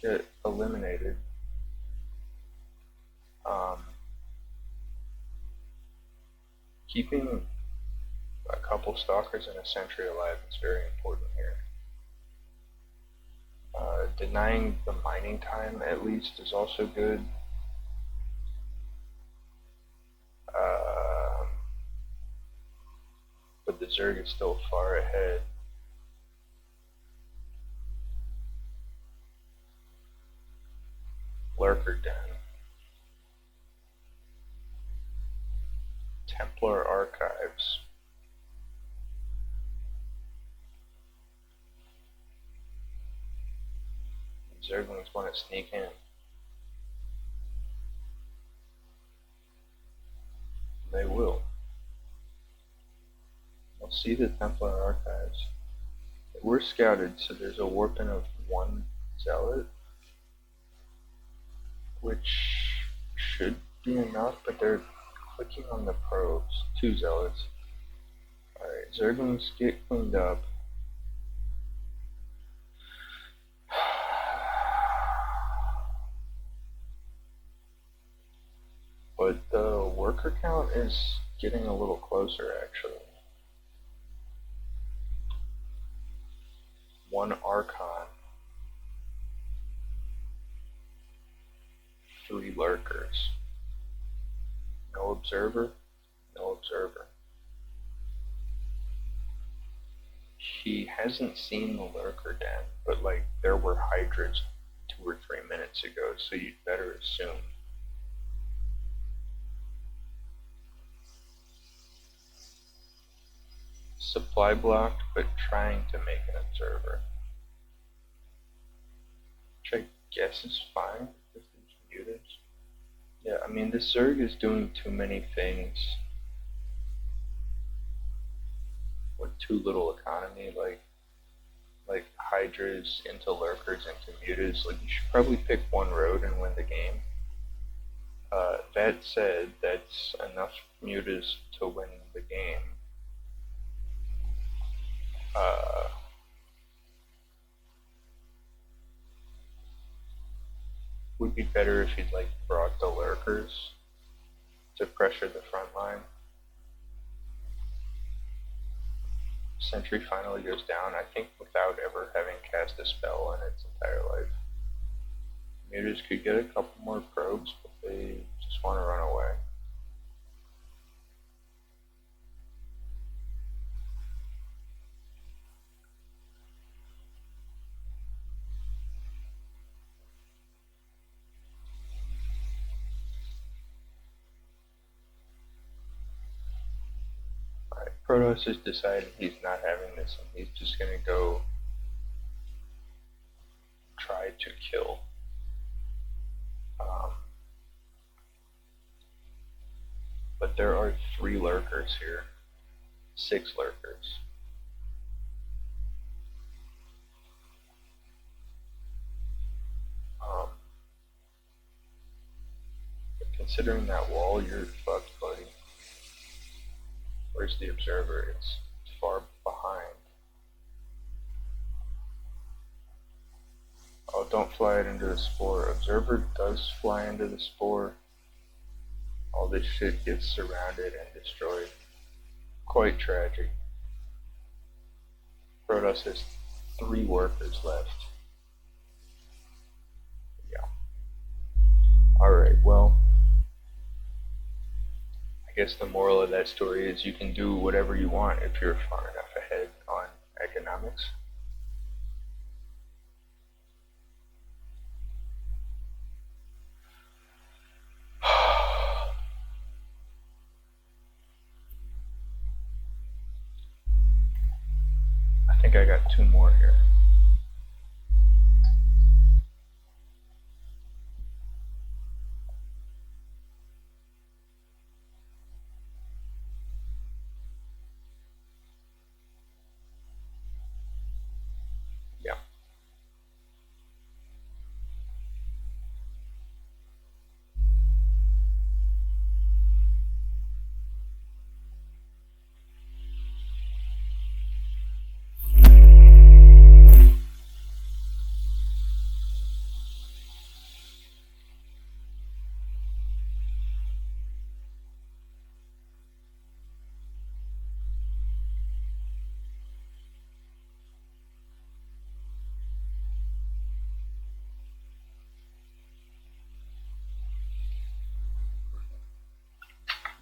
get eliminated. Keeping a couple stalkers and a sentry alive is very important here. Denying the mining time, at least, is also good. But the Zerg is still far ahead. Lurker Den. Templar Archives. Zerglings want to sneak in. They will. We'll see the Templar Archives. We're scouted, so there's a warping of 1 zealot, which should be enough, but they're clicking on the probes. 2 zealots. Alright, Zerglings get cleaned up. But the worker count is getting a little closer, actually. 1 Archon. 3 Lurkers. No Observer. No Observer. He hasn't seen the Lurker Den, but like there were Hydras 2 or 3 minutes ago, so you'd better assume. Supply blocked, but trying to make an Observer. Which I guess is fine with these mutants. Yeah, I mean, this Zerg is doing too many things with too little economy, like Hydras into Lurkers into Mutas. Like, you should probably pick one road and win the game. That said, that's enough Mutas to win the game. Would be better if he'd like brought the Lurkers to pressure the front line. Sentry finally goes down, I think without ever having cast a spell in its entire life. Mutas could get a couple more probes, but they just want to run away. Alright, Protoss has decided he's not having this, and he's just going to go to kill. But there are 3 lurkers here. 6 lurkers. Considering that wall, you're fucked, buddy. Where's the observer? It's far behind. Oh, don't fly it into the spore. Observer does fly into the spore. All this shit gets surrounded and destroyed. Quite tragic. Protoss has 3 workers left. Yeah. Alright, well, I guess the moral of that story is you can do whatever you want if you're far enough ahead on economics. I think I got 2 more here. Yeah.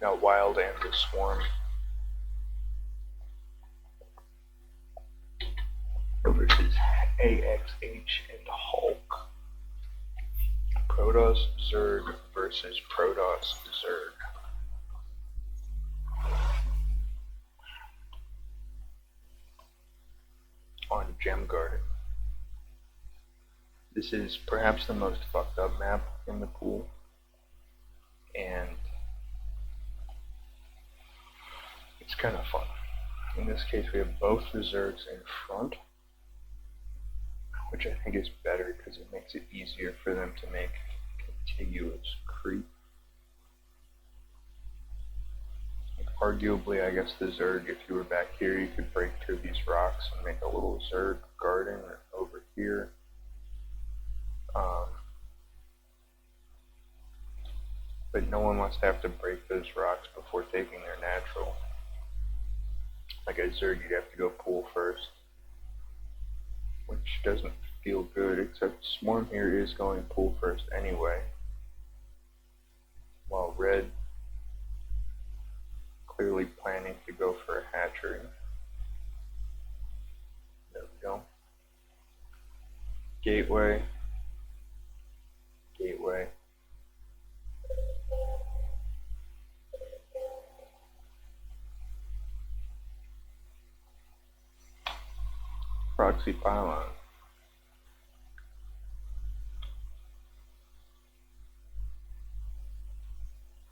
Now Wild and the Swarm versus AXH and Hulk. Protoss Zerg versus Protoss Zerg. On Gem Garden. This is perhaps the most fucked up map in the pool. And it's kind of fun. In this case, we have both the Zergs in front, which I think is better because it makes it easier for them to make contiguous creep. Like, arguably, I guess the Zerg, if you were back here, you could break through these rocks and make a little Zerg garden over here. But no one wants to have to break those rocks before taking their natural. Like a Zerg, you'd have to go pool first, which doesn't feel good, except Swarm here is going pool first anyway, while Red clearly planning to go for a hatchery. There we go. Gateway. Gateway. Proxy pylon.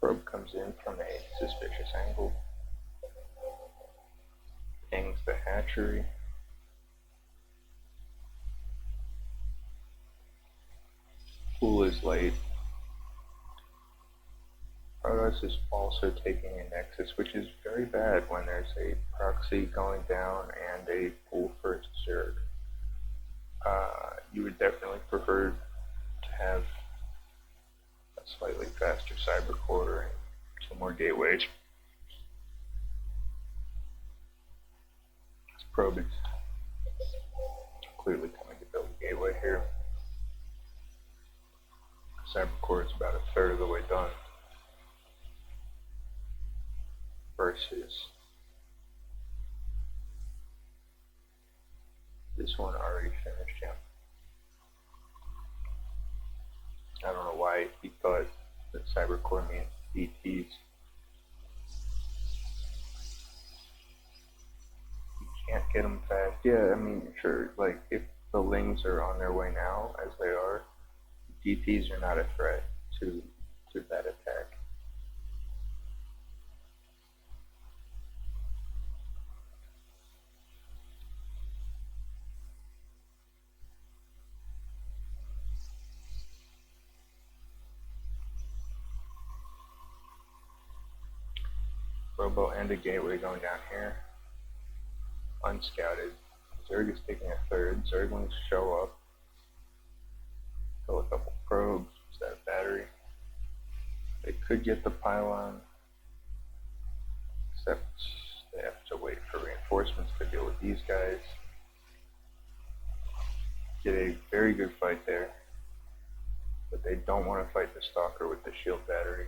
Probe comes in from a suspicious angle. Pings the hatchery. Pool is late. Protoss is also taking a Nexus, which is very bad when there's a proxy going down and a pool first Zerg. You would definitely prefer to have a slightly faster cyber core and some more gateways. This probe is clearly coming to build a gateway here. Cyber core is about a third of the way done. Versus this one already finished, yeah. I don't know why he thought that cyber core means ETs. You can't get them fast. Yeah, I mean, sure, like, if the Lings are on their way now, as they are. DTs are not a threat to that attack. Robo and a gateway going down here. Unscouted. Zerg is taking a third. Zerglings show up. Kill a couple probes. Is that a battery? They could get the pylon. Except they have to wait for reinforcements to deal with these guys. Get a very good fight there. But they don't want to fight the Stalker with the shield battery.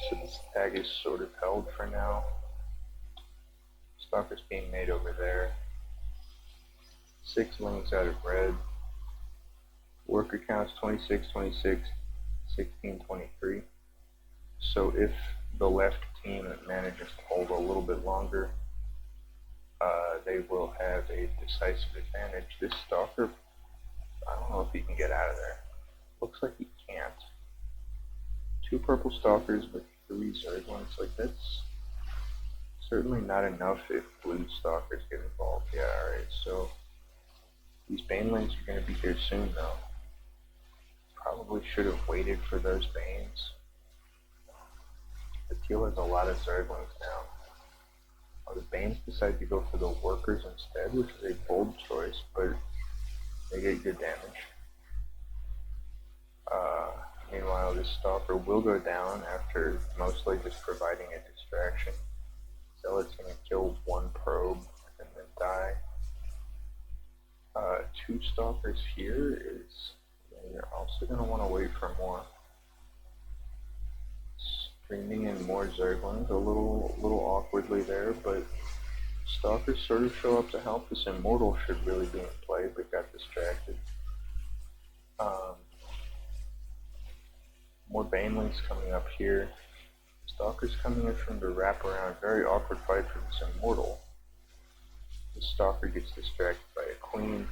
So this tag is sort of held for now. Stalker's being made over there. 6 Lings out of red. Worker counts 26, 26, 16, 23. So if the left team manages to hold a little bit longer, they will have a decisive advantage. This Stalker, I don't know if he can get out of there. Looks like he can't. 2 purple Stalkers with 3 Zerglings, like that's certainly not enough if blue Stalkers get involved. Yeah, alright, so these Banelings are going to be here soon though. Probably should have waited for those Banes. The teal has a lot of Zerglings now. The Banes decide to go for the Workers instead, which is a bold choice, but they get good damage. Meanwhile, this Stalker will go down after mostly just providing a distraction. Zealot's going to kill 1 probe and then die. 2 Stalkers here is, you're also going to want to wait for more. Streaming in more Zerglings, a little awkwardly there, but Stalkers sort of show up to help. This Immortal should really be in play, but got distracted. More Banelings coming up here. Stalker's coming in from the wraparound. Very awkward fight for this Immortal. The Stalker gets distracted by a Queen.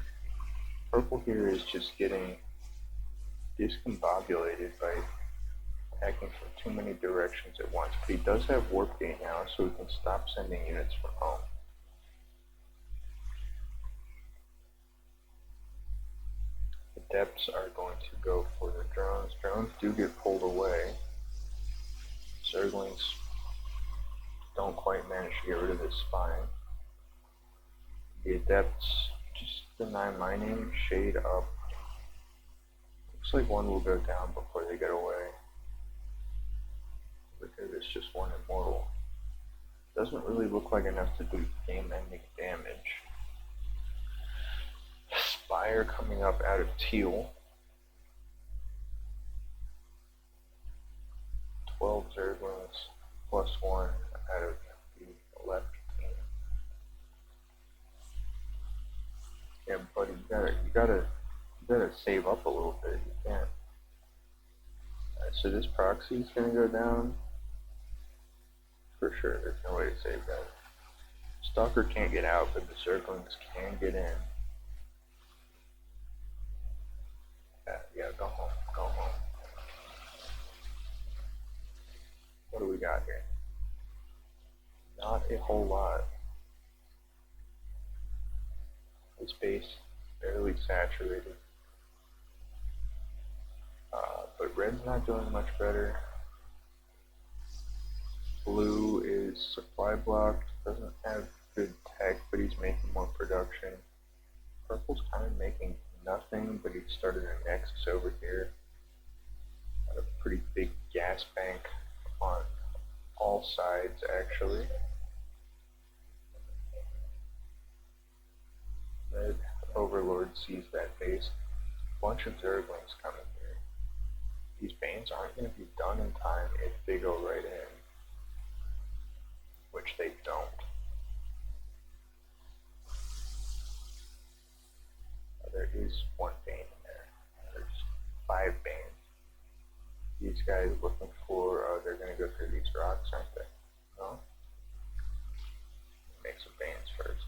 Purple here is just getting discombobulated by attacking from too many directions at once. But he does have Warp Gate now, so he can stop sending units from home. The Depths are going to go for the drones. Drones do get pulled away. Zerglings don't quite manage to get rid of this spine. The Adepts just deny mining, shade up. Looks like 1 will go down before they get away. Because it's just 1 Immortal. Doesn't really look like enough to do game-ending damage. Spire coming up out of teal. 12 Zerglings plus 1 out of the left team. Yeah, buddy, you gotta save up a little bit. You can't. So this proxy is gonna go down for sure. There's no way to save that. Stalker can't get out, but the Zerglings can get in. Yeah, go home. Go home. What do we got here? Not a whole lot. This base barely saturated. But red's not doing much better. Blue is supply blocked, doesn't have good tech, but he's making more production. Purple's kind of making nothing, but he started a Nexus over here. Got a pretty big gas bank on all sides, actually. Red Overlord sees that base. Bunch of Zerglings coming here. These Banes aren't going to be done in time if they go right in. Which they don't. There is 1 Bane in there. There's 5 Banes. These guys looking for, they're going to go through these rocks, aren't they? No? Make some Banes first,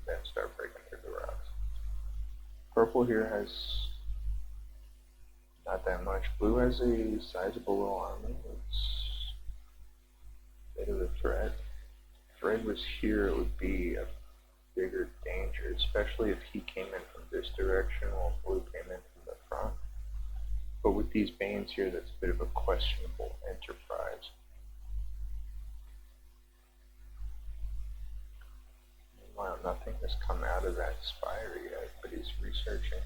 then start breaking through the rocks. Purple here has not that much. Blue has a sizable little army. It's a bit of a threat. If red was here, it would be a bigger danger, especially if he came in from this direction while blue came in from the front. But with these Banes here, that's a bit of a questionable enterprise. Meanwhile, nothing has come out of that spire yet, but he's researching.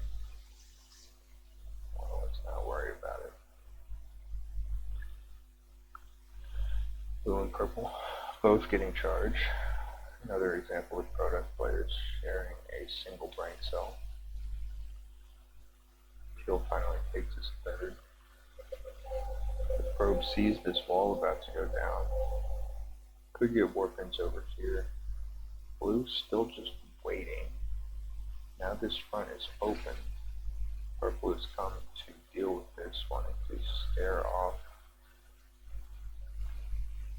Well, let's not worry about it. Blue and purple, both getting charged. Another example of product players sharing a single brain cell. Teal finally takes his third. The probe sees this wall about to go down. Could get warpins over here. Blue still just waiting. Now this front is open. Purple has come to deal with this, wanting to scare off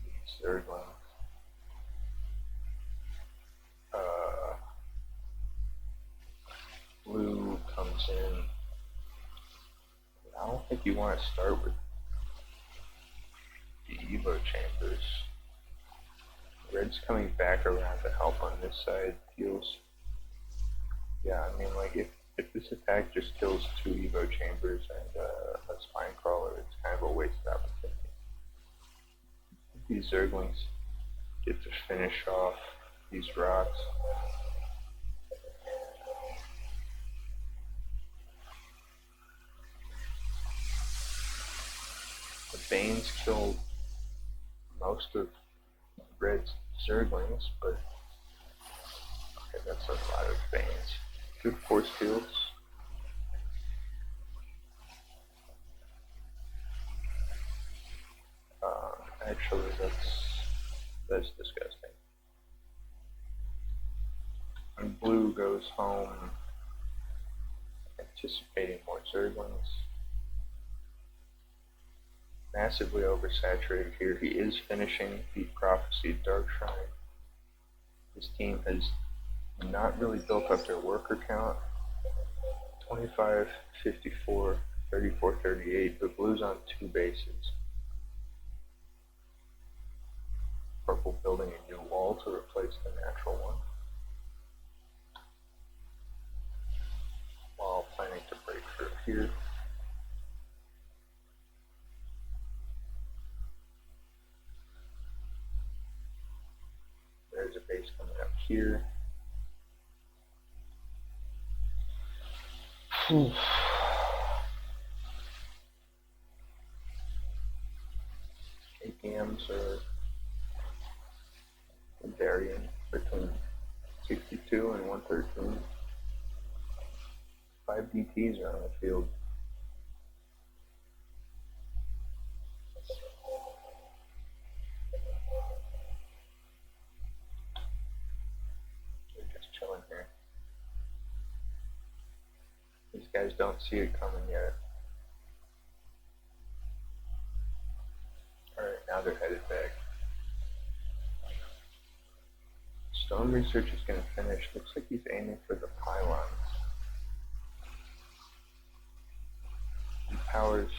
these Zerglings. Blue comes in. I don't think you want to start with the Evo chambers. Red's coming back around to help on this side. Teal's, yeah, I mean, like if this attack just kills 2 Evo chambers and a spine crawler, it's kind of a wasted opportunity. These Zerglings get to finish off these rocks. The Banes killed most of Red's Zerglings, but okay, that's a lot of Banes. Good force fields. Actually, that's disgusting. And blue goes home anticipating more Zerglings. Massively oversaturated here. He is finishing the Prophecy Dark Shrine. His team has not really built up their worker count. 25, 54, 34, 38, but blue's on 2 bases. Purple building a new wall to replace the natural one, while planning to break through here. There's a base coming up here. APMs are varying between 62 and 113. 5 DTs are on the field. They're just chilling here. These guys don't see it coming yet. Alright, now they're headed back. Stone research is going to finish. Looks like he's aiming for the pylons. He powers.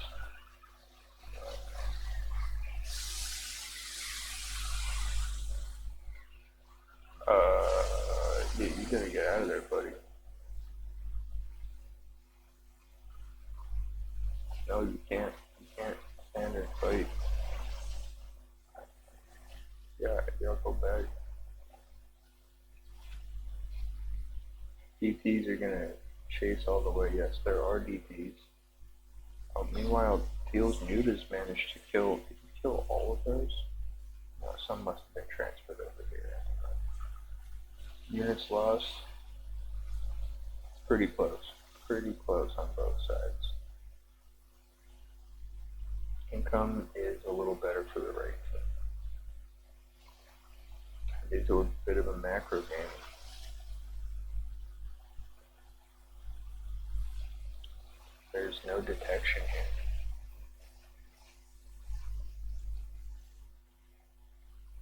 Yeah, you gotta get out of there, buddy. No, you can't. You can't stand and fight. Yeah, y'all go back. DTs are gonna chase all the way. Yes, there are DTs. Meanwhile, Teal's Nudas managed to kill. Did he kill all of those? No, some must have been transferred over here. Units lost. Pretty close. Pretty close on both sides. Income is a little better for the right team. They do a bit of a macro game. There's no detection here.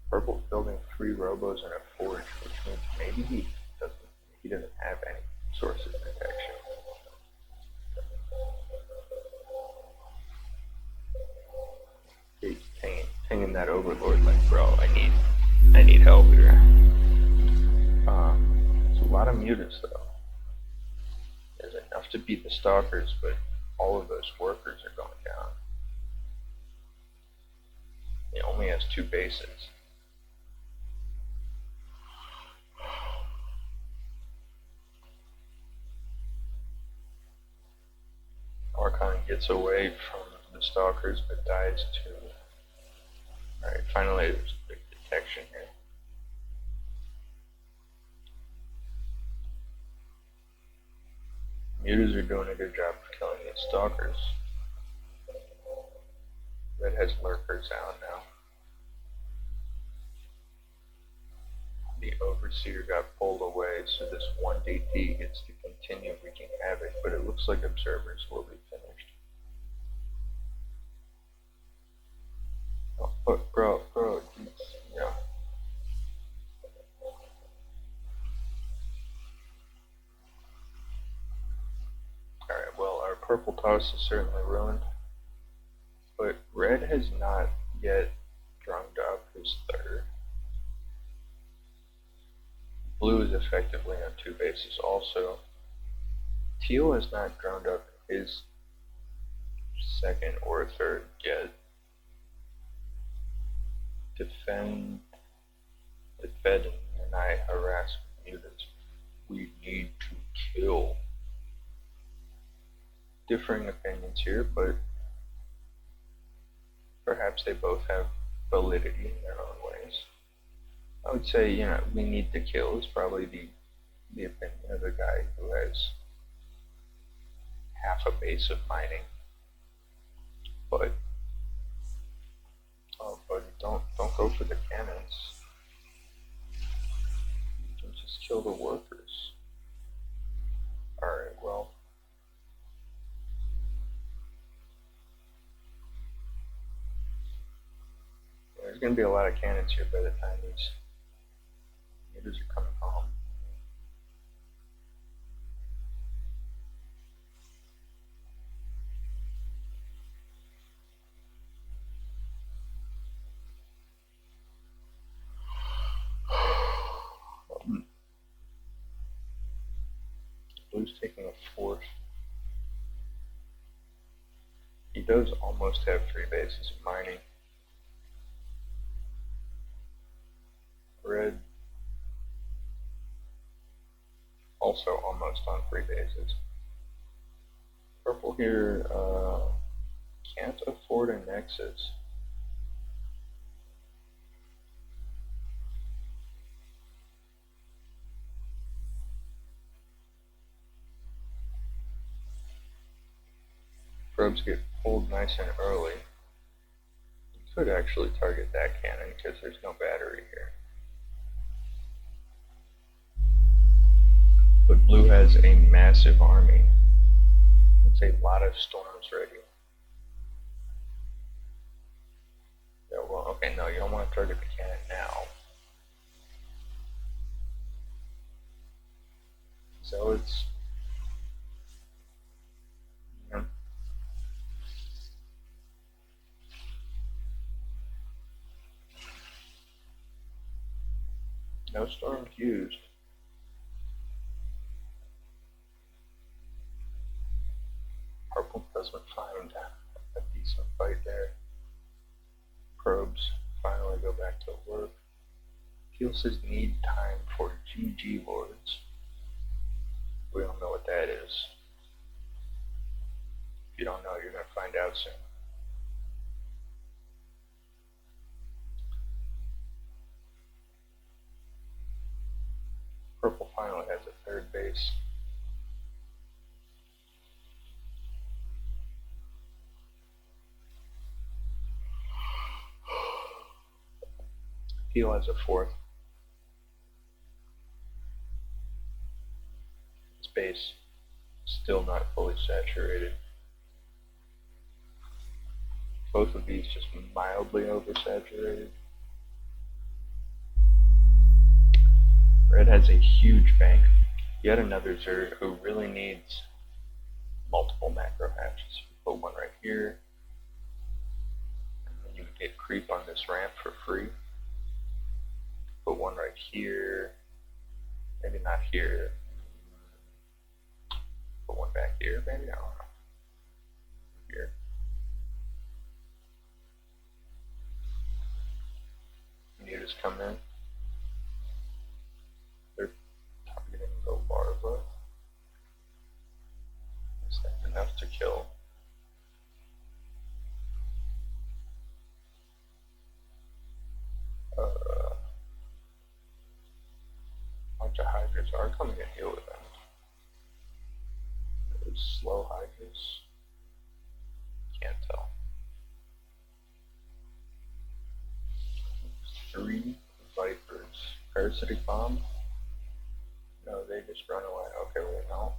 Purple's building 3 robos and a forge, which means maybe he doesn't have any sources of detection. pinging that overlord like, bro, I need help here. There's a lot of mutas though. There's enough to beat the stalkers, but all of those workers are going down. He only has 2 bases. Archon gets away from the stalkers but dies too. Alright, finally there's a big detection here. Mutas are doing a good job of killing these stalkers. Red has lurkers out now. The Overseer got pulled away, so this 1 DP gets to continue wreaking havoc, but it looks like Observers will be finished. Oh, bro, yeah. Alright, well, our purple toss is certainly ruined, but red has not yet drummed up his 3rd. Blue is effectively on 2 bases also. Teal has not drowned up his 2nd or 3rd yet. Defend, and I harass mutas. We need to kill. Differing opinions here, but perhaps they both have validity in their own ways. I would say, we need to kill is probably the opinion of a guy who has half a base of mining. But oh buddy, don't go for the cannons. You can just kill the workers. Alright, well. There's gonna be a lot of cannons here by the time these mutas are coming home. Blue's taking a 4th. He does almost have 3 bases of mining. Red also almost on 3 bases. Purple here can't afford a Nexus. Probes get pulled nice and early. You could actually target that cannon because there's no battery here. But blue has a massive army. It's a lot of storms ready. Yeah, well, okay, no, you don't want to target the cannon now. So it's no storms used. Purple doesn't find a decent fight there. Probes finally go back to work. Teal says need time for GG Lords. We don't know what that is. If you don't know, you're going to find out soon. Purple finally has a 3rd base. Teal has a 4th. His base still not fully saturated. Both of these just mildly oversaturated. Red has a huge bank. Yet another Zerg who really needs multiple macro hatches. Put one right here. And then you would get creep on this ramp for free. Put one right here. Maybe not here. Put one back here, maybe? I don't know. Here. Mutas come in. They're targeting the larva. Is that enough to kill? Bunch of hydras are coming to heal with them. Those slow hydras. Can't tell. 3 vipers. Parasitic bomb? No, they just run away. Okay, wait, no.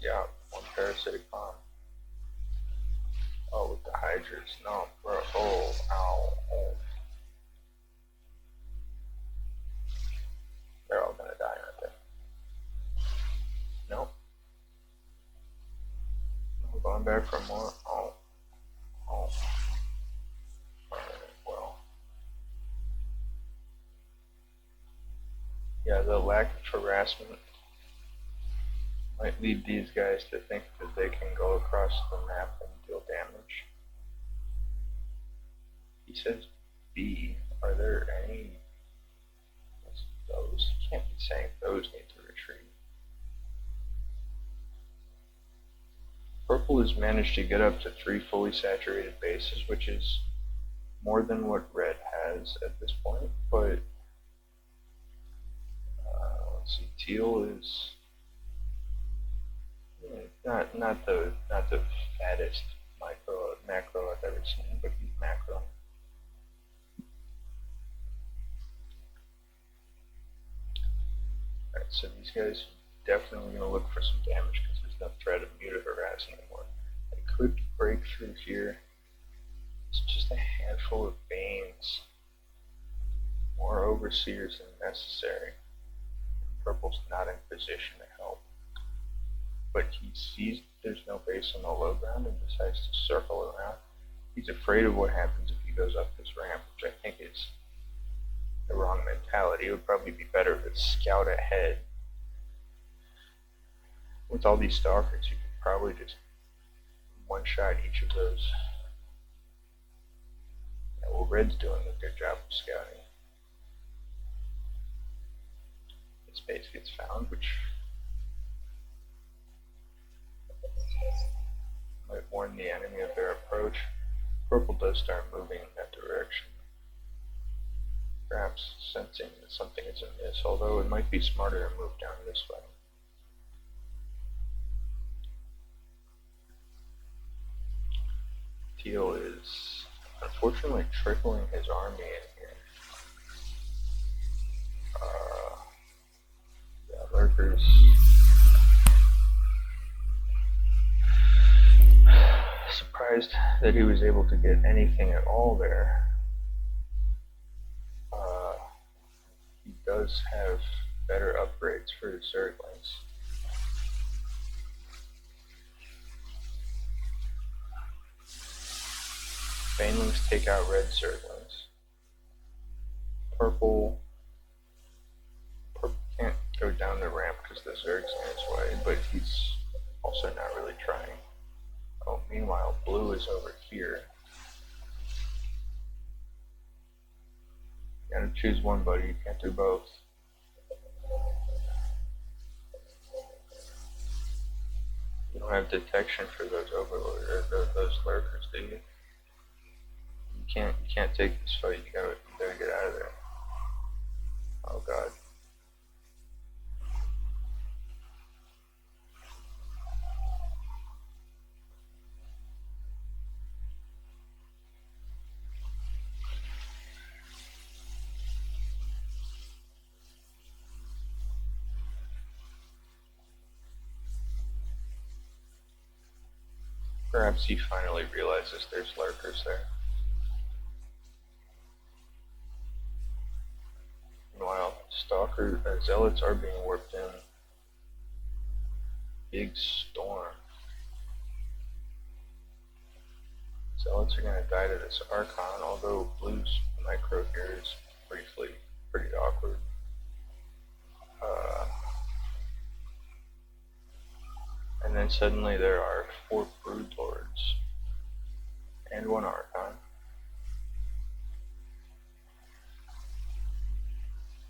Yeah, 1 parasitic bomb. Oh, with the hydras. No, bro. Oh, ow. Oh. They're all gonna die, aren't they? Nope. I'm going back for more. Oh. Alright, well. Yeah, the lack of harassment might lead these guys to think that they can go across the map and deal damage. He says B. Are there any? What's those? You can't be saying those need to retreat. Purple has managed to get up to 3 fully saturated bases, which is more than what red has at this point, but let's see, teal is not the fattest macro I've ever seen, but he's macro. Alright, so these guys are definitely going to look for some damage because there's no threat of muta harass anymore. They could break through here. It's just a handful of Banes. More overseers than necessary. Purple's not in position to help. But he sees there's no base on the low ground and decides to circle around. He's afraid of what happens if he goes up this ramp, which I think is the wrong mentality. It would probably be better to scout ahead. With all these stalkers, you could probably just one-shot each of those. Yeah, well, red's doing a good job of scouting. This base gets found, which might warn the enemy of their approach. Purple does start moving in that direction. Perhaps sensing that something is amiss, although it might be smarter to move down this way. Teal is unfortunately trickling his army in here. Yeah, lurkers. Surprised that he was able to get anything at all there. He does have better upgrades for his Zerglings. Banelings take out red Zerglings. Purple can't go down the ramp because the Zerg's in his way, but he's also not really trying. Oh, meanwhile, blue is over here. You gotta choose one, buddy. You can't do both. You don't have detection for those overlords or those lurkers, do you? You can't take this fight. You gotta get out of there. Oh god. Perhaps he finally realizes there's lurkers there. Meanwhile, zealots are being warped in. Big storm. Zealots are going to die to this Archon, although blue's micro here is briefly pretty awkward. And then suddenly there are 4 Brood Lords and 1 Archon.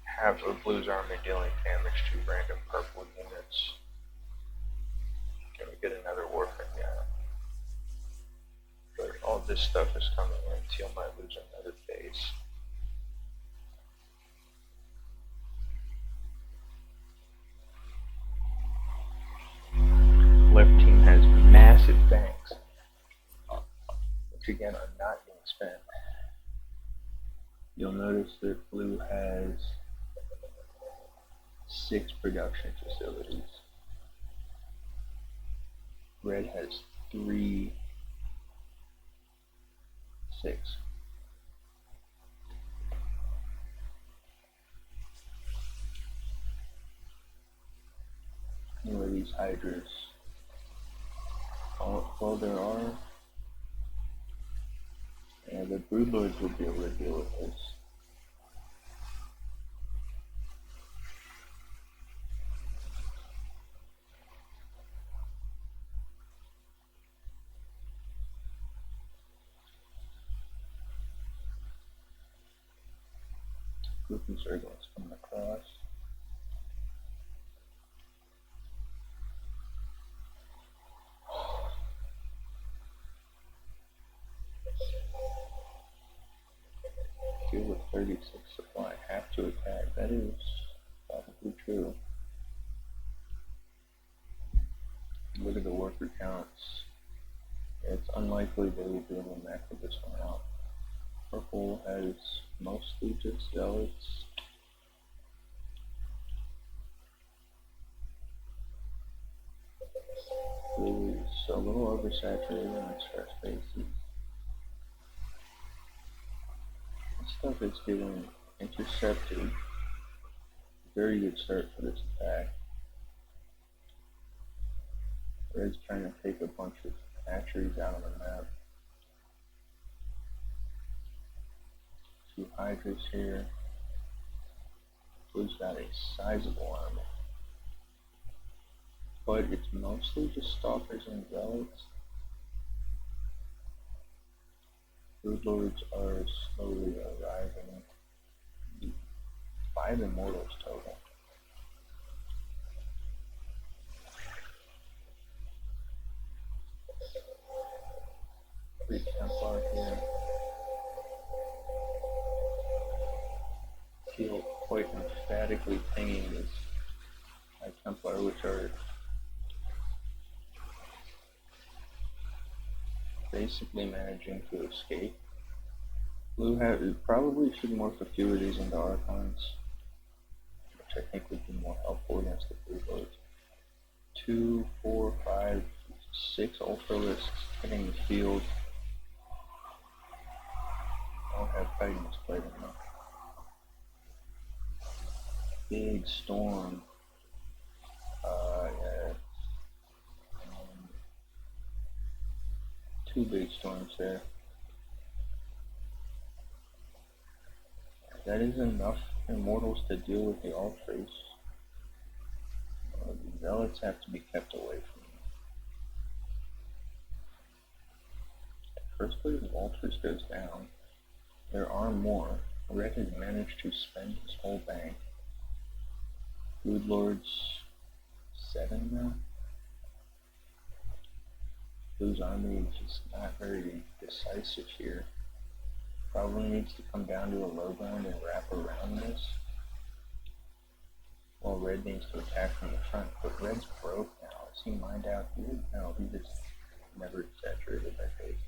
Half of blue's army dealing damage to random purple units. Can we get another warfare? Yeah. But all this stuff is coming in. Teal might lose another base. Left team has massive banks, which again are not being spent. You'll notice that blue has 6 production facilities. Red has 3, 6. Anyway, these hydras, all there are, and the Broodlords will be able to deal with this. Grouping circles coming across. Deal with 36 supply, have to attack. That is probably true. Look at the worker counts. It's unlikely they will be able to macro this one out. Purple has mostly just zealots. Blue is a little oversaturated on its first bases. This stuff is getting intercepted. Very good start for this attack. Red's trying to take a bunch of hatcheries out of the map. 2 hydras here. Blue's got a sizable army. But it's mostly just stalkers and zealots. Brood Lords are slowly arriving. 5 immortals total. Great Templar here. Feel quite emphatically pinging this High Templar, which are basically managing to escape. Blue probably should morph a few of these into Archons, which I think would be more helpful against the Brood Lords. 2, 4, 5, 6 Ultralisks hitting the field. I don't have fighting displayed enough. Big storm. Yeah. 2 big storms there. That is enough immortals to deal with the Ultras. The Zealots have to be kept away from them. First wave of Ultras goes down. There are more. Red has managed to spend his whole bank. Brood Lords 7 now. Blue's army is just not very decisive here. Probably needs to come down to a low ground and wrap around this. Well, Red needs to attack from the front, but Red's broke now. Is he mined out here? No, he just never saturated that base.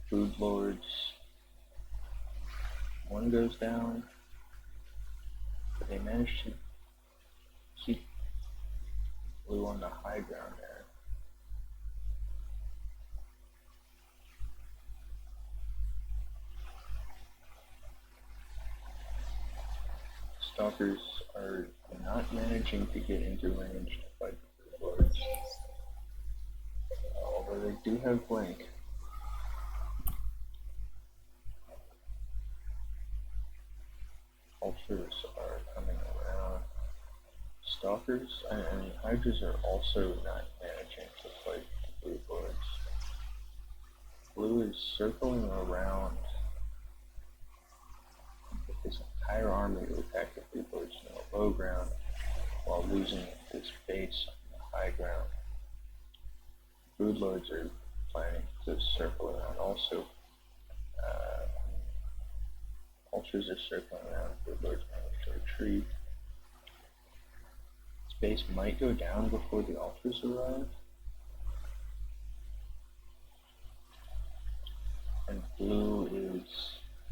Brood Lords. 1 goes down, but they managed to keep Blue on the high ground there. Stalkers are not managing to get into range to fight the Lords. Although they do have Blink. Stalkers and Hydras are also not managing to fight the Blue Lords. Blue is circling around with his entire army to attack the Blue Lords in the low ground while losing this base on the high ground. Blue Lords are planning to circle around also. Ultras are circling around, Blue Lords manage to retreat. This base might go down before the Ultras arrive. And Blue is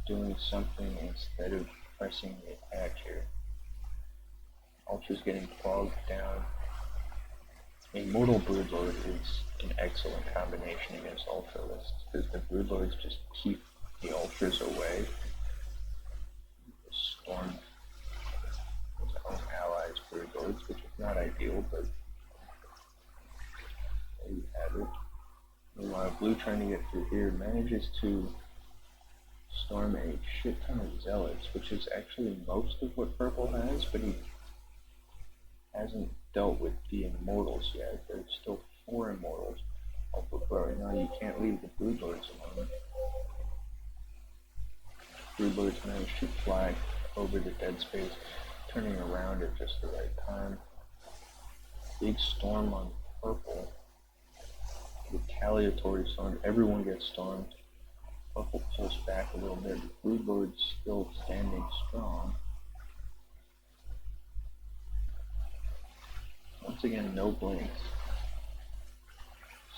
doing something instead of pressing the attack here. Ultra's getting bogged down. Immortal Broodlord is an excellent combination against Ultra lists because the Broodlords just keep the Ultras away. Storm his own allies' Broodlords, which is not ideal, but there you have it. Meanwhile, Blue, trying to get through here, manages to storm a shit ton of Zealots, which is actually most of what Purple has, but he hasn't dealt with the Immortals yet. There's still 4 Immortals. But right now you can't leave the Broodlords alone. Broodlords manage to fly over the dead space, turning around at just the right time. Big storm on Purple. Retaliatory storm. Everyone gets stormed. Purple pulls back a little bit. The Broodlord's still standing strong. Once again, no blinks.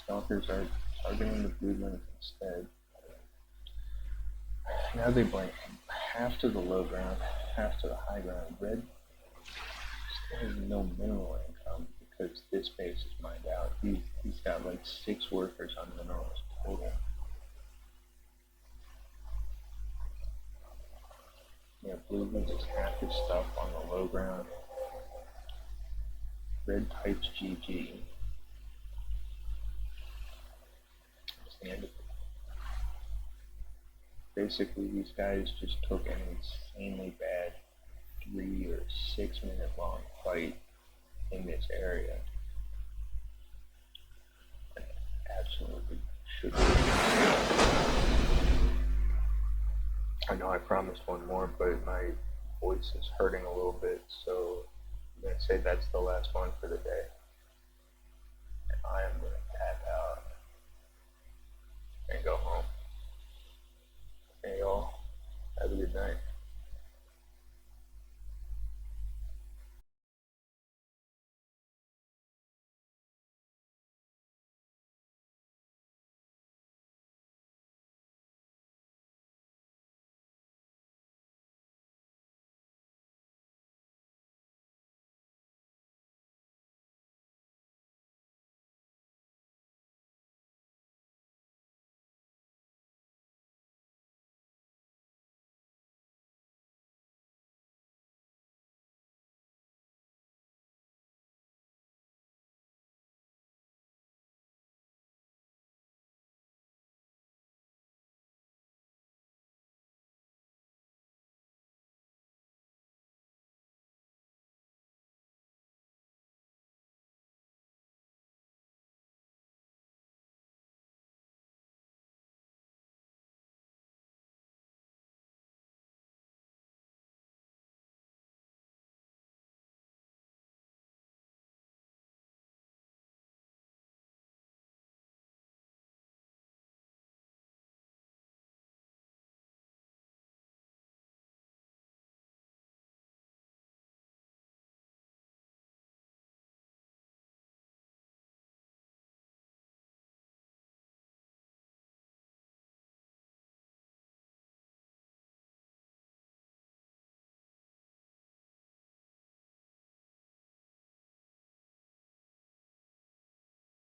Stalkers are targeting the Broodlords instead. Now they blink half to the low ground, half to the high ground. Red still has no mineral income because this base is mined out. He's got like 6 workers on minerals total. Yeah, Blue loses half his stuff on the low ground. Red types GG. That's the end of it. Basically, these guys just took an insanely bad 3 or 6 minute long fight in this area. And absolutely should be. I know I promised one more, but my voice is hurting a little bit, so I'm going to say that's the last one for the day. And I am going to tap out.